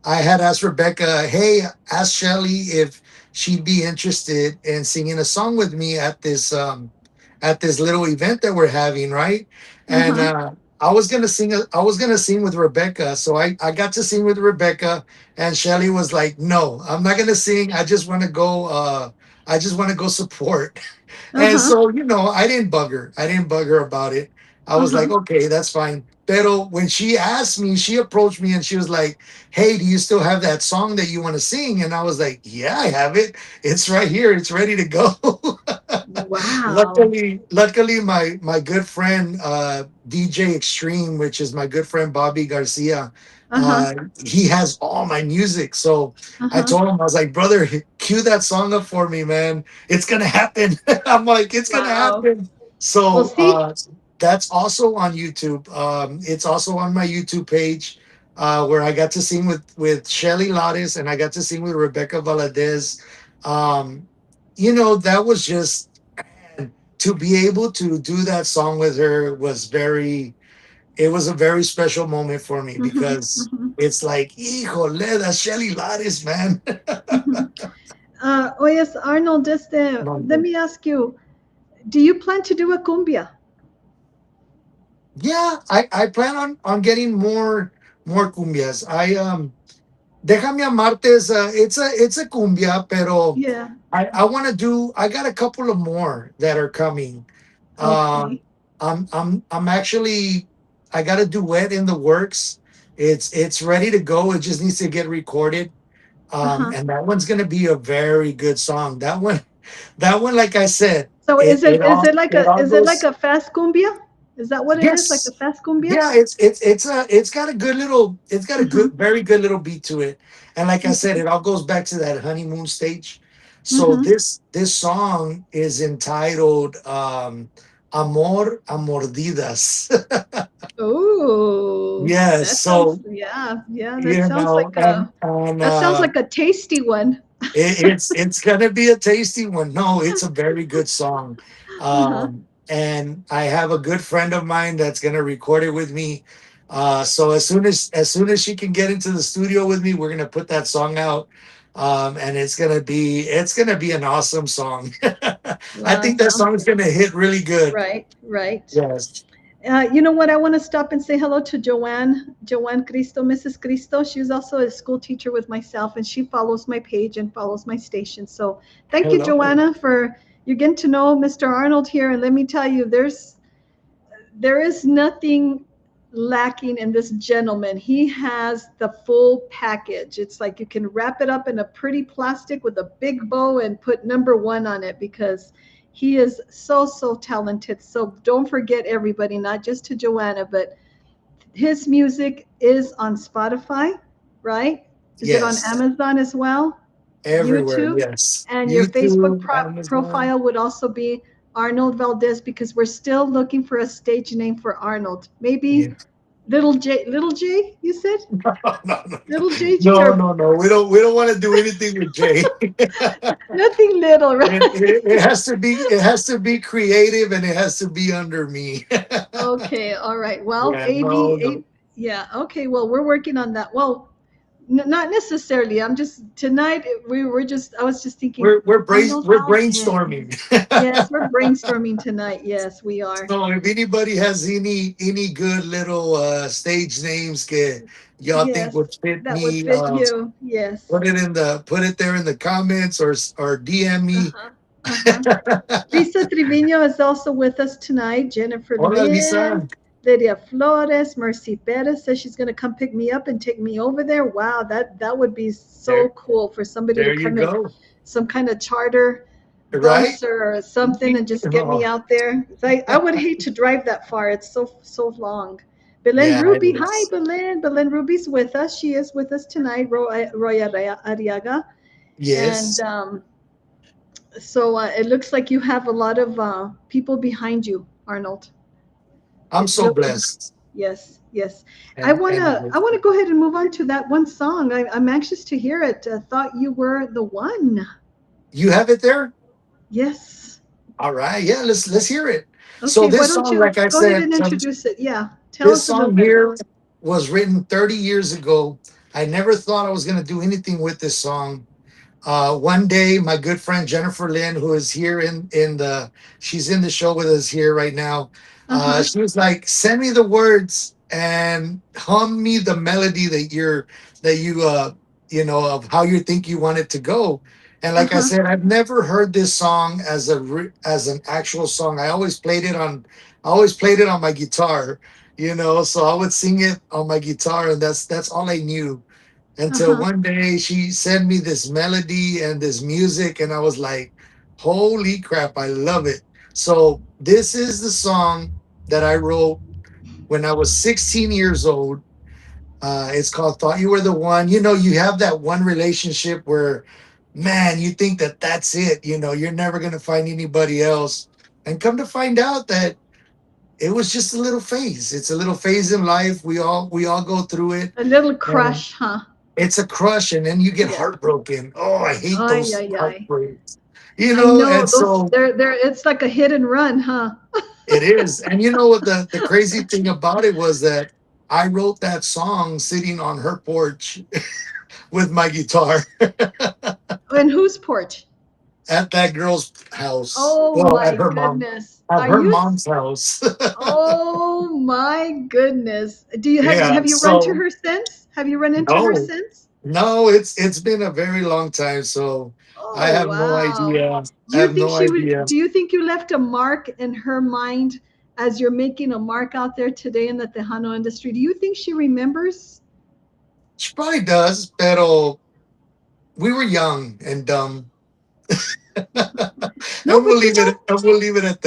I had asked Rebecca, hey, ask Shelly if she'd be interested in singing a song with me at this little event that we're having, right? And Uh-huh. I was gonna sing with Rebecca. So I got to sing with Rebecca, and Shelly was like, no, I'm not gonna sing. I just want to go support. And Uh-huh. so, I didn't bug her. I didn't bug her about it. I was like, Uh-huh. okay, that's fine. Pero when she asked me, she approached me and she was like, hey, do you still have that song that you want to sing? And I was like, yeah, I have it. It's right here. It's ready to go. Wow. Luckily, my good friend, DJ Extreme, which is my good friend Bobby Garcia, Uh-huh. he has all my music. So I Uh-huh. told him, I was like, brother, cue that song up for me, man. It's gonna happen. I'm like, it's gonna Wow. happen. Well, So see, that's also on YouTube. It's also on my YouTube page, where I got to sing with Shelly Lares and I got to sing with Rebecca Valadez. Um, that was just, man, to be able to do that song with her was it was a very special moment for me mhm, because mhm, it's like, híjole, that's Shelly Lares, man. mhm. Oh yes, Arnold, just let No, me ask you, do you plan to do a cumbia? yeah, I plan on getting more cumbias. Déjame amarte is it's a cumbia, pero Yeah. I want to do. I got a couple of more that are coming. Um, Okay. I'm actually, I got a duet in the works. It's ready to go. It just needs to get recorded. Uh-huh. And that one's gonna be a very good song. That one, like I said, So it it is all it like it all a goes. fast cumbia? Is that what it is? Like a Yes. fast cumbia? Yeah, it's got a good little, it's got a Mm-hmm. good, very good little beat to it. And like I said, Mm-hmm. it all goes back to that honeymoon stage. So Mm-hmm. this song is entitled Amor a Mordidas. Oh, Yes. that sounds, So, yeah, yeah, that sounds like and that sounds like a tasty one. it's gonna be a tasty one. No, it's a very good song. Uh-huh. And I have a good friend of mine that's gonna record it with me. So as soon as she can get into the studio with me, we're gonna put that song out. And it's gonna be an awesome song. I Wow, think that sounds song is gonna hit really good. right, right. Yes. You know what? I want to stop and say hello to Joanne Cristo, Mrs. Cristo. She's also a school teacher with myself, and she follows my page and follows my station. So thank you, Hello. Joanna, for you getting to know Mr. Arnold here. And let me tell you, there is nothing lacking in this gentleman. He has the full package. It's like you can wrap it up in a pretty plastic with a big bow and put number one on it because he is so, so talented. So don't forget, everybody, not just to Joanna, but his music is on Spotify, right? Is it on Yes. Amazon as well? Everywhere. YouTube? Yes. And your Facebook YouTube, Amazon. profile would also be Arnold Valdez because we're still looking for a stage name for Arnold. Maybe Yeah. Little J, you said? No, no, no, Little JG no, or no, no. We don't want to do anything with Jay. nothing little, right? It has to be creative and it has to be under me. Okay, all right. Well, Yeah, no, AB, no. yeah, okay. Well, we're working on that. Well, not necessarily. I'm just tonight. I was just thinking, Arnold, We're how can? brainstorming. Yes, we're brainstorming tonight. Yes, we are. So if anybody has any good little stage names que y'all think Yes, would fit that would me, fit you. Yes. put it there in the comments or DM me. Uh-huh. Uh-huh. Lisa Trevino is also with us tonight. Jennifer Hola, Lisa. Lynn, Lydia Flores, Mercy Perez says she's going to come pick me up and take me over there. Wow, that would be so There, cool for somebody to there you come in go. some kind of charter Right? bus or something and just get me Oh, out there. I would hate to drive that far. It's so long. Belen yeah, it Ruby, hi is. Belen. Belen Ruby's with us. She is with us tonight. Roy Ariaga, and Yes. so it looks like you have a lot of people behind you, Arnold. I'm It so really, blessed. yes, yes. And I wanna go ahead and move on to that one song. I'm anxious to hear it. Thought you were the one. you have it there? Yes. All right. Yeah, let's hear it. So Okay. Why this don't song, you like I go ahead said, and introduce it? Yeah. Tell this us a little song bit about here it. was written 30 years ago. I never thought I was going to do anything with this song. One day, my good friend Jennifer Lynn, who is here in the, she's in the show with us here right now. Uh-huh. She was like, "Send me the words and hum me the melody that you of how you think you want it to go." And like I Uh-huh. said, I've never heard this song as as an actual song. I always played it on my guitar, so I would sing it on my guitar, and that's all I knew until Uh-huh. one day she sent me this melody and this music, and I was like, holy crap, I love it. So this is the song that I wrote when I was 16 years old. It's called Thought You Were the One. You have that one relationship where, man, you think that that's it. You're never going to find anybody else, and come to find out that it was just a little phase. It's a little phase in life. We all go through it. A little And crush, huh? it's a crush, and then you get Yeah. heartbroken. Oh, I hate Ay, those ay, ay. heartbreaks. I know And those. so They're. It's like a hit and run, huh? it is. And you know what the crazy thing about it was that I wrote that song sitting on her porch with my guitar And whose porch? at that girl's house. Oh Well, my goodness. at Are her you? mom's house. Oh my goodness. Do you have Yeah. have you run to So her since? Have you run into her no, since? no, it's been a very long time. So I Oh have no wow. idea. Do I you have think no she would idea. do you think you left a mark in her mind as you're making a mark out there today in the Tejano industry? Do you think she remembers? She probably does, pero we were young and dumb. No, And we'll but leave it and we'll leave it at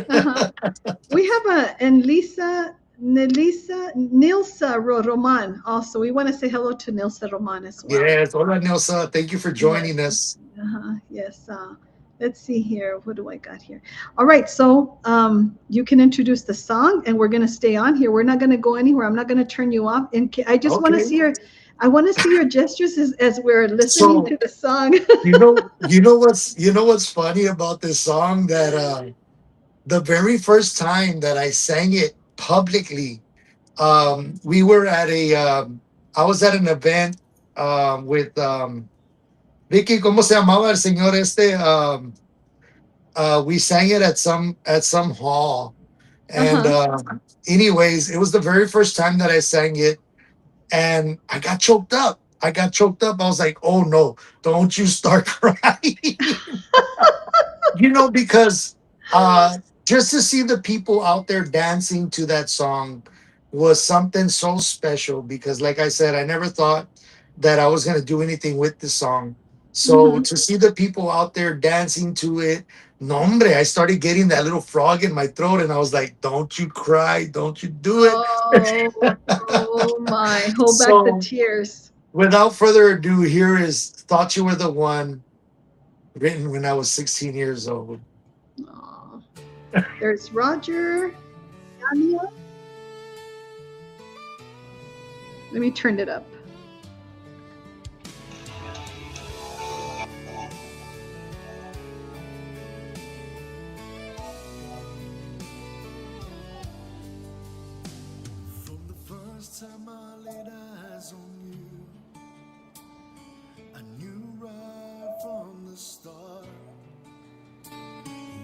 uh-huh. that. We have a and Nilsa Roman also. We want to say hello to Nilsa Roman as well. Yes. Hola, Nelsa. Thank you for Yes. joining us. Yes. Let's see here. What do I got here? All right. So you can introduce the song, and we're going to stay on here. We're not going to go anywhere. I'm not going to turn you off. And I just want to Okay. see your, I want to see your gestures as we're listening So to the song. you know what's funny about this song, that the very first time that I sang it publicly, we were at a I was at an event with Vicky, ¿cómo se llamaba el señor este? We sang it at some hall. And Uh-huh. anyways, it was the very first time that I sang it, and I got choked up. I was like, "Oh no, don't you start crying." Because uh just to see the people out there dancing to that song was something so special, because like I said, I never thought that I was going to do anything with the song. So Hmm. to see the people out there dancing to it, no hombre, I started getting that little frog in my throat, and I was like, don't you cry, don't you do it. Oh, oh my. Hold back the So tears. without further ado, here is Thought You Were the One, written when I was 16 years old. Oh, there's Roger. Anya. Let me turn it up. From the first time I laid eyes on you, I knew right from the start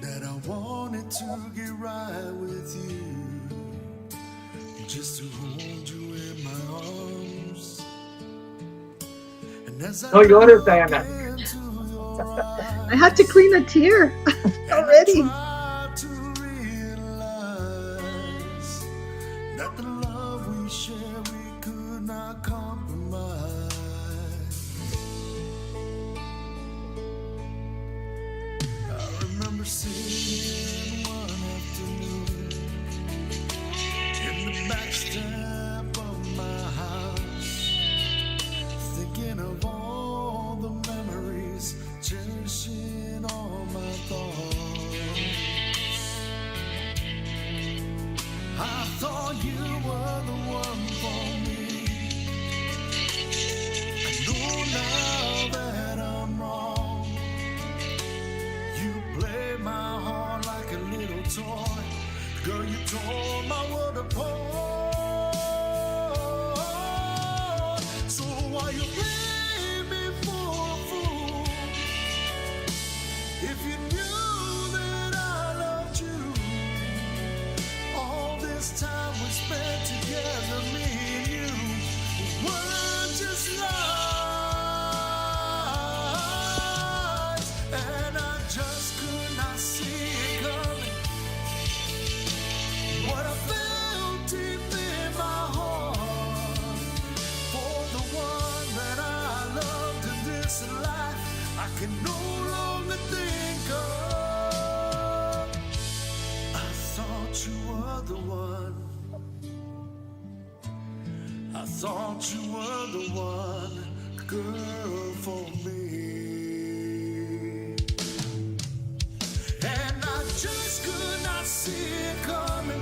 that I wanted to get right with you, just to hold you in my arms. And as I No llores, look Diana. into your I had to eyes, clean a tear and I already. try to realize that the love we share we could not compromise. I remember sitting one afternoon in the back step of my house, thinking of all the memories, cherishing all my thoughts. I thought you were the one for me. I know now that I'm wrong. You play my heart like a little toy. Girl, you tore my world apart. So Why you play me for a fool? If you knew that I loved you, all this time we spent together, me and you, were just lies, and I just could not see it coming. What I felt deep in my heart for the one that I loved in this life, I can no longer think of. I thought you were the one. I thought you were the one, girl, for me. And I just could not see it coming.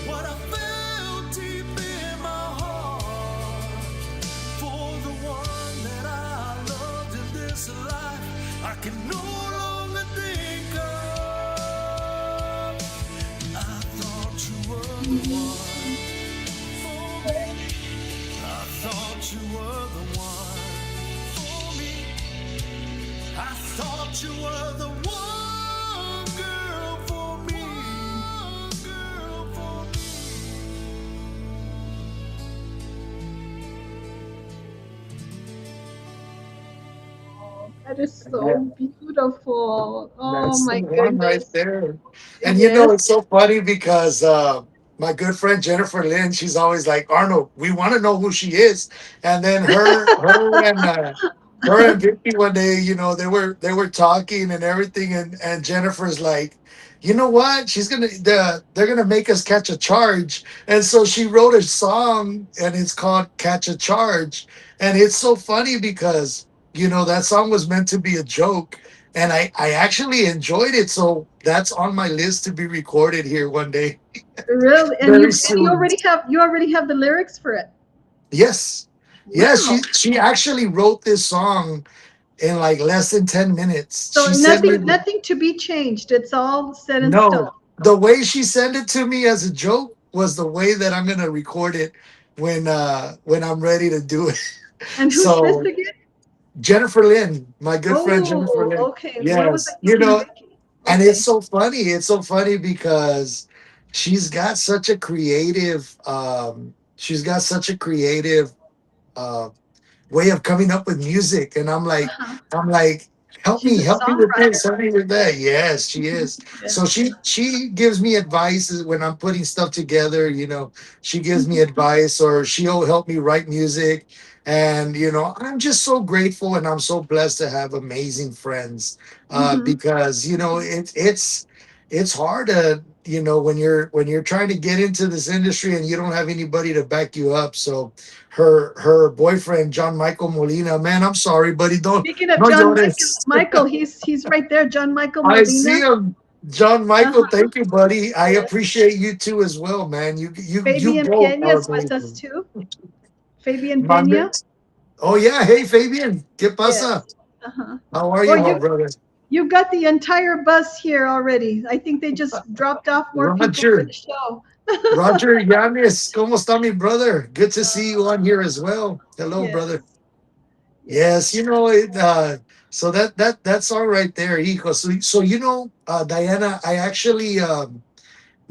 What I felt deep in my heart for the one that I loved in this life, I can no longer think of. I thought you were the one for me. I thought you were the one for me. I thought you were the one girl for me. One girl for me. That is so beautiful. Oh That's the my one right goodness. there. And Yes. it's so funny because my good friend Jennifer Lynn, she's always like, Arnold, we want to know who she is. And then her and Vicky one day, they were talking and everything, and Jennifer's like, you know what? They're gonna make us catch a charge. And so she wrote a song and it's called Catch a Charge. And it's so funny because that song was meant to be a joke, and I actually enjoyed it. So that's on my list to be recorded here one day, Really? And very you soon. already have the lyrics for it. Yes, yeah. She Wow. she actually wrote this song in like less than 10 minutes. So She sent me nothing to be changed. It's all set in stone. no. The way she sent it to me as a joke was the way that I'm gonna record it when I'm ready to do it. And who's this So again? Jennifer Lynn, my good friend Jennifer Oh, Lynn. okay. What was I Yes, thinking, Vicky? and it's Okay. so funny. It's so funny because she's got such a creative uh, way of coming up with music, and Uh-huh. I'm like, She's a help me with this, songwriter. help me with that. Yes, she is. Yeah. So she gives me advice when I'm putting stuff together. She gives me Mhm. advice, or she'll help me write music. And I'm just so grateful, and I'm so blessed to have amazing friends. Mhm. Because it's hard to when you're trying to get into this industry and you don't have anybody to back you up. So her boyfriend John Michael Molina. Man, I'm sorry, buddy. Don't Speaking of no John llores. Michael, he's right there. John Michael I see Molina. him, John Michael. Uh-huh. Thank you, buddy. I Yes. appreciate you too as well, man. You Fabian both Pena are is with us amazing. too. Fabian My Pena. man. Oh yeah, hey Fabian, ¿qué pasa? Yes. Uh-huh. How are Well, you, my brother? you've got the entire bus here already. I think they just dropped off more people for Roger, the show. Roger Yanis, ¿cómo está, mi brother? Good to see you on here as well. Hello, brother. Yes. Yes, Yes. it. So that's all right there, hijo. So Diana, I actually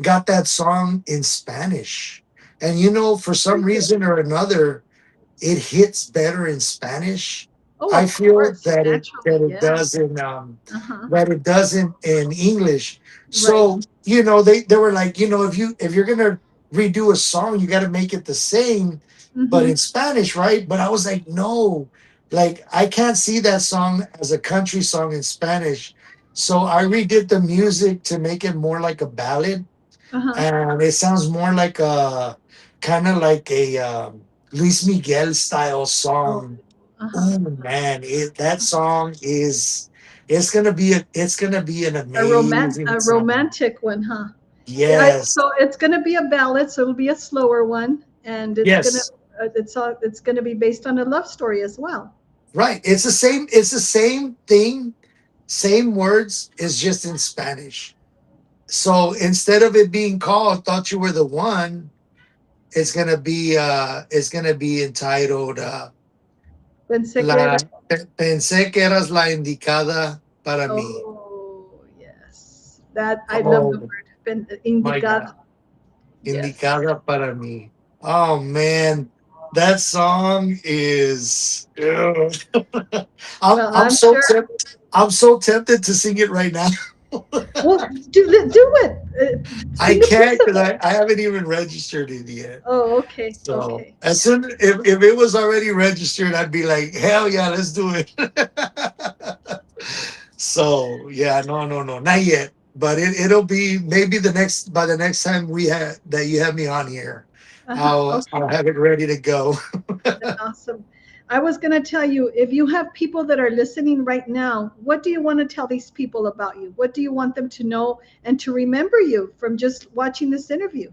got that song in Spanish, and for some Very good. reason or another, it hits better in Spanish. Oh, I of feel course. Naturally, yeah. Uh-huh. that it doesn't in English. Right. So they were like, if you're gonna redo a song, you got to make it the same, but Mm-hmm. in Spanish, right? But I was like, no, like I can't see that song as a country song in Spanish. So I redid the music to make it more like a ballad, Uh-huh. and it sounds more like a kind of like a Luis Miguel style Oh, song. uh-huh. Oh man, that song is it's gonna be an amazing A song. romantic one, huh? Yeah, Yes, so it's going to be a ballad, so it'll be a slower one, and yes, it's going to be based on a love story as well. right. It's the same thing, same words. It's just in Spanish. So instead of it being called "Thought You Were the One," it's gonna be entitled Pensé que era. La Pensé que eras la indicada para mí. Oh, yes. That I love the Oh word. my Indicado. God. Yes. Indicada para mí. Oh man, that song is. Ugh. I'm Well, I'm I'm so sure. I'm so tempted to sing it right now. Well, do it. I Sing a piece can't of because it. I haven't even registered it yet. Oh, okay. So Okay. as soon if it was already registered, I'd be like, hell yeah, let's do it. So yeah, no, no, no, not yet. But it'll be maybe the next by the next time we have that you have me on here, Okay. I'll have it ready to go. That's awesome. I was going to tell you, if you have people that are listening right now, what do you want to tell these people about you? What do you want them to know and to remember you from just watching this interview?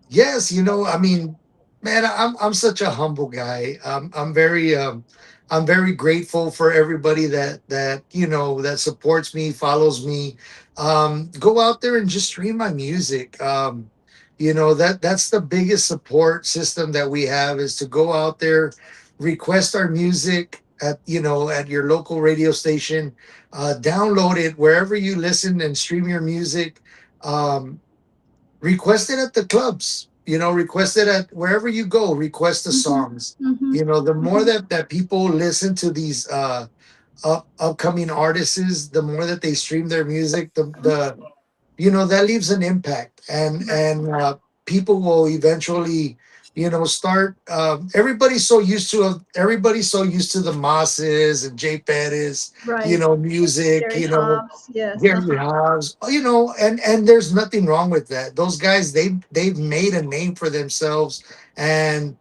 Yes, I mean, man, I'm such a humble guy. I'm very grateful for everybody that supports me, follows me. Go out there and just stream my music. That's the biggest support system that we have is to go out there, request our music at your local radio station, download it wherever you listen and stream your music. Um, Request it at the clubs, request it at wherever you go, request the Mm-hmm. songs. Mm-hmm. The more Mm-hmm. that people listen to these upcoming artists, the more that they stream their music, that leaves an impact, Right. and people will eventually start. Everybody's so used to the masses and Jay Perez, Right. music, Gary Hobbs. Yes. Gary Hobbs, and there's nothing wrong with that. Those guys, they've made a name for themselves, and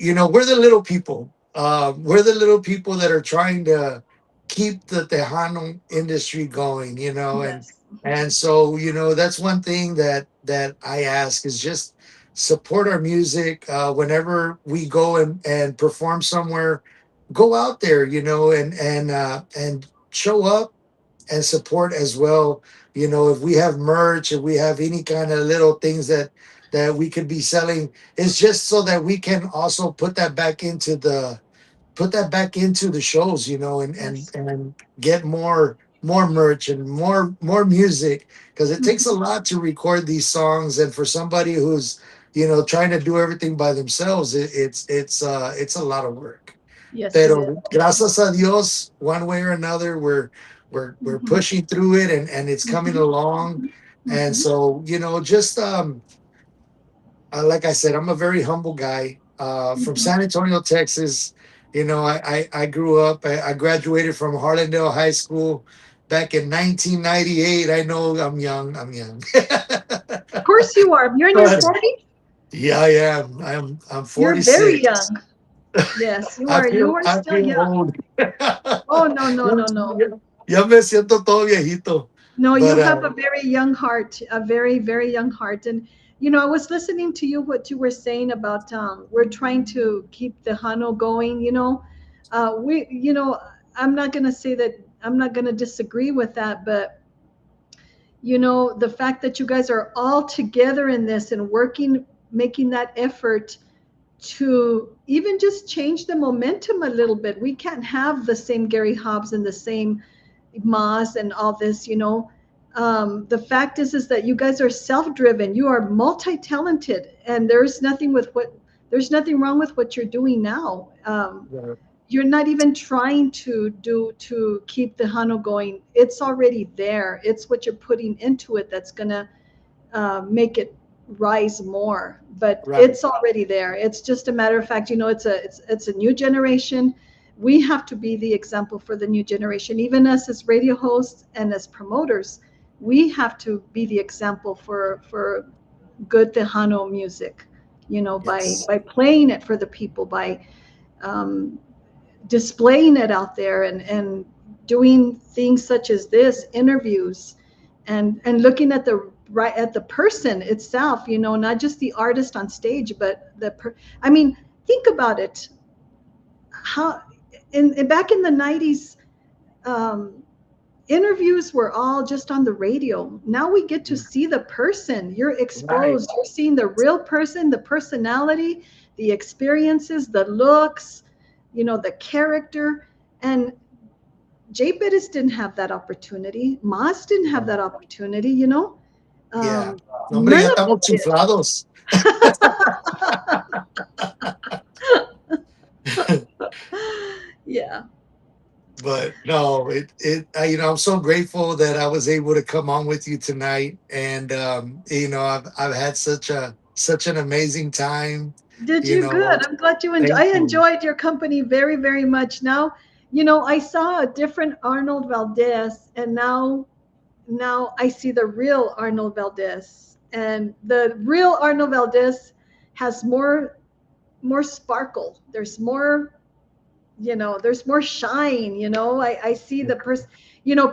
we're the little people. We're the little people that are trying to keep the Tejano industry going, and Yes. and so that's one thing that I ask is just support our music. Whenever we go and perform somewhere, go out there, and show up and support as well. If we have merch, if we have any kind of little things that we could be selling, it's just so that we can also put that back into the shows, and Yes. get more merch and more music, because it takes a Mhm. lot to record these songs, and for somebody who's trying to do everything by themselves, it's a lot of work. Yes, it is. Pero gracias a Dios, one way or another, we're Mhm. pushing through it, and it's coming Mhm. along. Mhm. And Mhm. so, just like I said, I'm a very humble guy from Mhm. San Antonio, Texas. I grew up. I graduated from Harlandale High School back in 1998. I know I'm young. I'm young, Of course you are. You're in your but 40s. yeah, I am. I'm You're very 46. young. Yes, you I are. You feel are I still feel young. old. Oh, no, no, no, no. Ya me siento todo viejito. No, you But have a very young heart, a very, very young heart. And, I was listening to you, what you were saying about we're trying to keep the Hano going, I'm not going to say that, I'm not going to disagree with that, but, the fact that you guys are all together in this and working, making that effort to even just change the momentum a little bit. We can't have the same Gary Hobbs and the same Maz and all this, the fact is that you guys are self-driven. You are multi-talented, and there's nothing wrong with what you're doing now. You're not even trying to keep the Hano going. It's already there. It's what you're putting into it that's gonna make it rise more. But right, it's already there. It's just a matter of fact. It's a new generation. We have to be the example for the new generation. Even us as radio hosts and as promoters, we have to be the example for good Tejano music. By yes, playing it for the people, by um, displaying it out there, and doing things such as this interviews, and looking at the person itself, not just the artist on stage, but I mean, think about it. How back in the 90s, um, interviews were all just on the radio. Now we get to see the person. You're Right. exposed. You're seeing the real person, the personality, the experiences, the looks, the character. And Jay Bettis didn't have that opportunity. Mas didn't have that opportunity. Yeah. No, hombre, None ya of them estamos did. chiflados. Yeah. But no, I'm so grateful that I was able to come on with you tonight, and I've had such an amazing time. Did You you? Good. know, I'm glad you enjoy. thank I you. enjoyed your company very, very much. Now, I saw a different Arnold Valdez, and now I see the real Arnold Valdez, and the real Arnold Valdez has more sparkle. There's more shine. I see the person.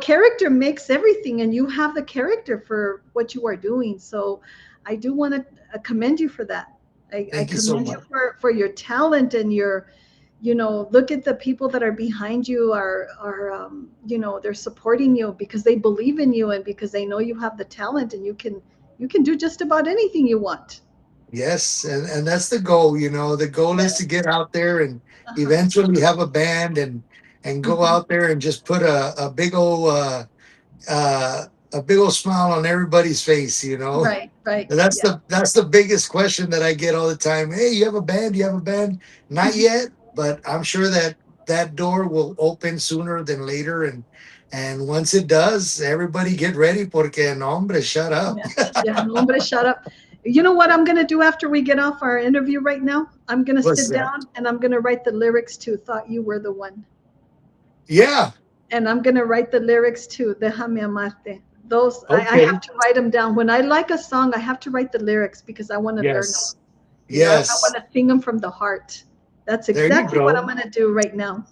Character makes everything, and you have the character for what you are doing. So I do want to commend you for that. I Thank you so commend you much. for your talent and look at the people that are behind you they're supporting you because they believe in you and because they know you have the talent and you can do just about anything you want. Yes, and that's the goal. The goal is to Yes. get out there and Uh-huh. eventually have a band and go Mhm. out there and just put uh, a big old smile on everybody's face. Right, right. And that's Yeah. the biggest question that I get all the time. Hey, you have a band? You have a band? Not Mhm. yet, but I'm sure that that door will open sooner than later. And once it does, everybody get ready porque no hombre, shut up. Yeah. Yeah. No, hombre, shut up. You know what I'm going to do after we get off our interview right now? I'm going to What's sit that? down and I'm going to write the lyrics to Thought You Were the One. Yeah. And I'm going to write the lyrics to Déjame Amarte. Those, I have Okay. to write them down. When I like a song, I have to write the lyrics because I want to learn them. Yes. I Yes. want to sing them from the heart. That's There you exactly what I'm go. going to do right now.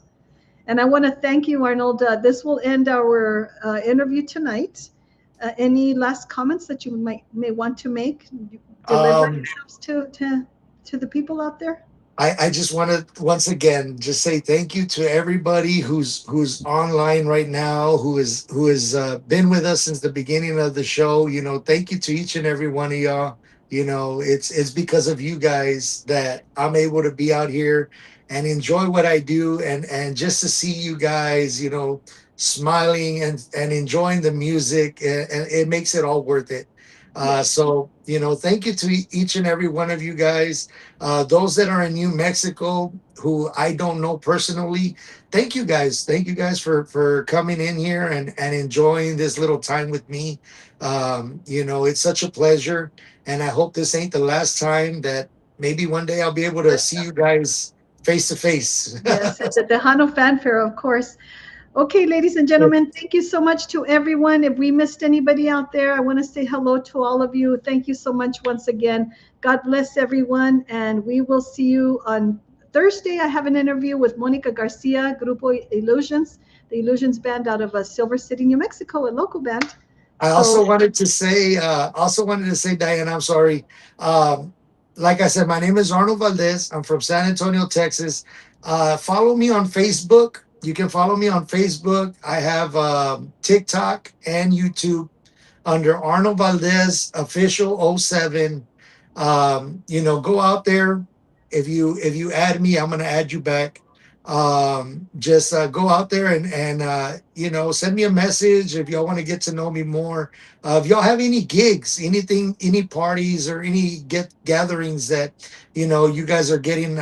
And I want to thank you, Arnold. This will end our interview tonight. Any last comments that you may want to make? Deliver Um, yourselves to the people out there. I just want to once again just say thank you to everybody who's online right now, who has been with us since the beginning of the show. Thank you to each and every one of y'all. It's because of you guys that I'm able to be out here and enjoy what I do, and just to see you guys, smiling and enjoying the music, and it makes it all worth it. Yes. So thank you to each and every one of you guys. Those that are in New Mexico who I don't know personally, thank you guys. Thank you guys for coming in here and enjoying this little time with me. It's such a pleasure, and I hope this ain't the last time. That maybe one day I'll be able to see you guys face to face. Yes, at the Tejano Fanfare, of course. Okay, ladies and gentlemen, thank you so much to everyone. If we missed anybody out there, I want to say hello to all of you. Thank you so much once again. God bless everyone, and we will see you on Thursday. I have an interview with Monica Garcia, Grupo Illusions, the Illusions band out of Silver City, New Mexico, a local band. I So, also wanted to say, Diane, I'm sorry. Um, like I said, my name is Arnold Valdez. I'm from San Antonio, Texas. Follow me on Facebook. You can follow me on Facebook. I have TikTok and YouTube under Arnold Valdez official '07. Go out there. If you add me, I'm gonna add you back. Just go out there and send me a message if y'all want to get to know me more. If y'all have any gigs, anything, any parties or any get gatherings that you guys are getting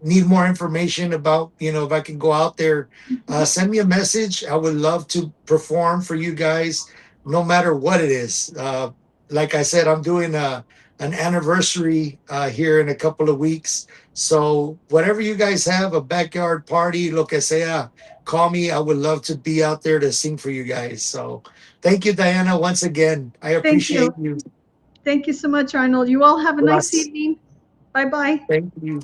need more information about, if I can go out there, mhm. send me a message. I would love to perform for you guys no matter what it is. Like I said, I'm doing an anniversary here in a couple of weeks. So whatever you guys have, a backyard party, lo que sea, call me. I would love to be out there to sing for you guys. So thank you, Diana, once again. I Thank appreciate you. you. Thank you so much, Arnold. You all have a nice Gracias. evening. Bye bye. Thank you.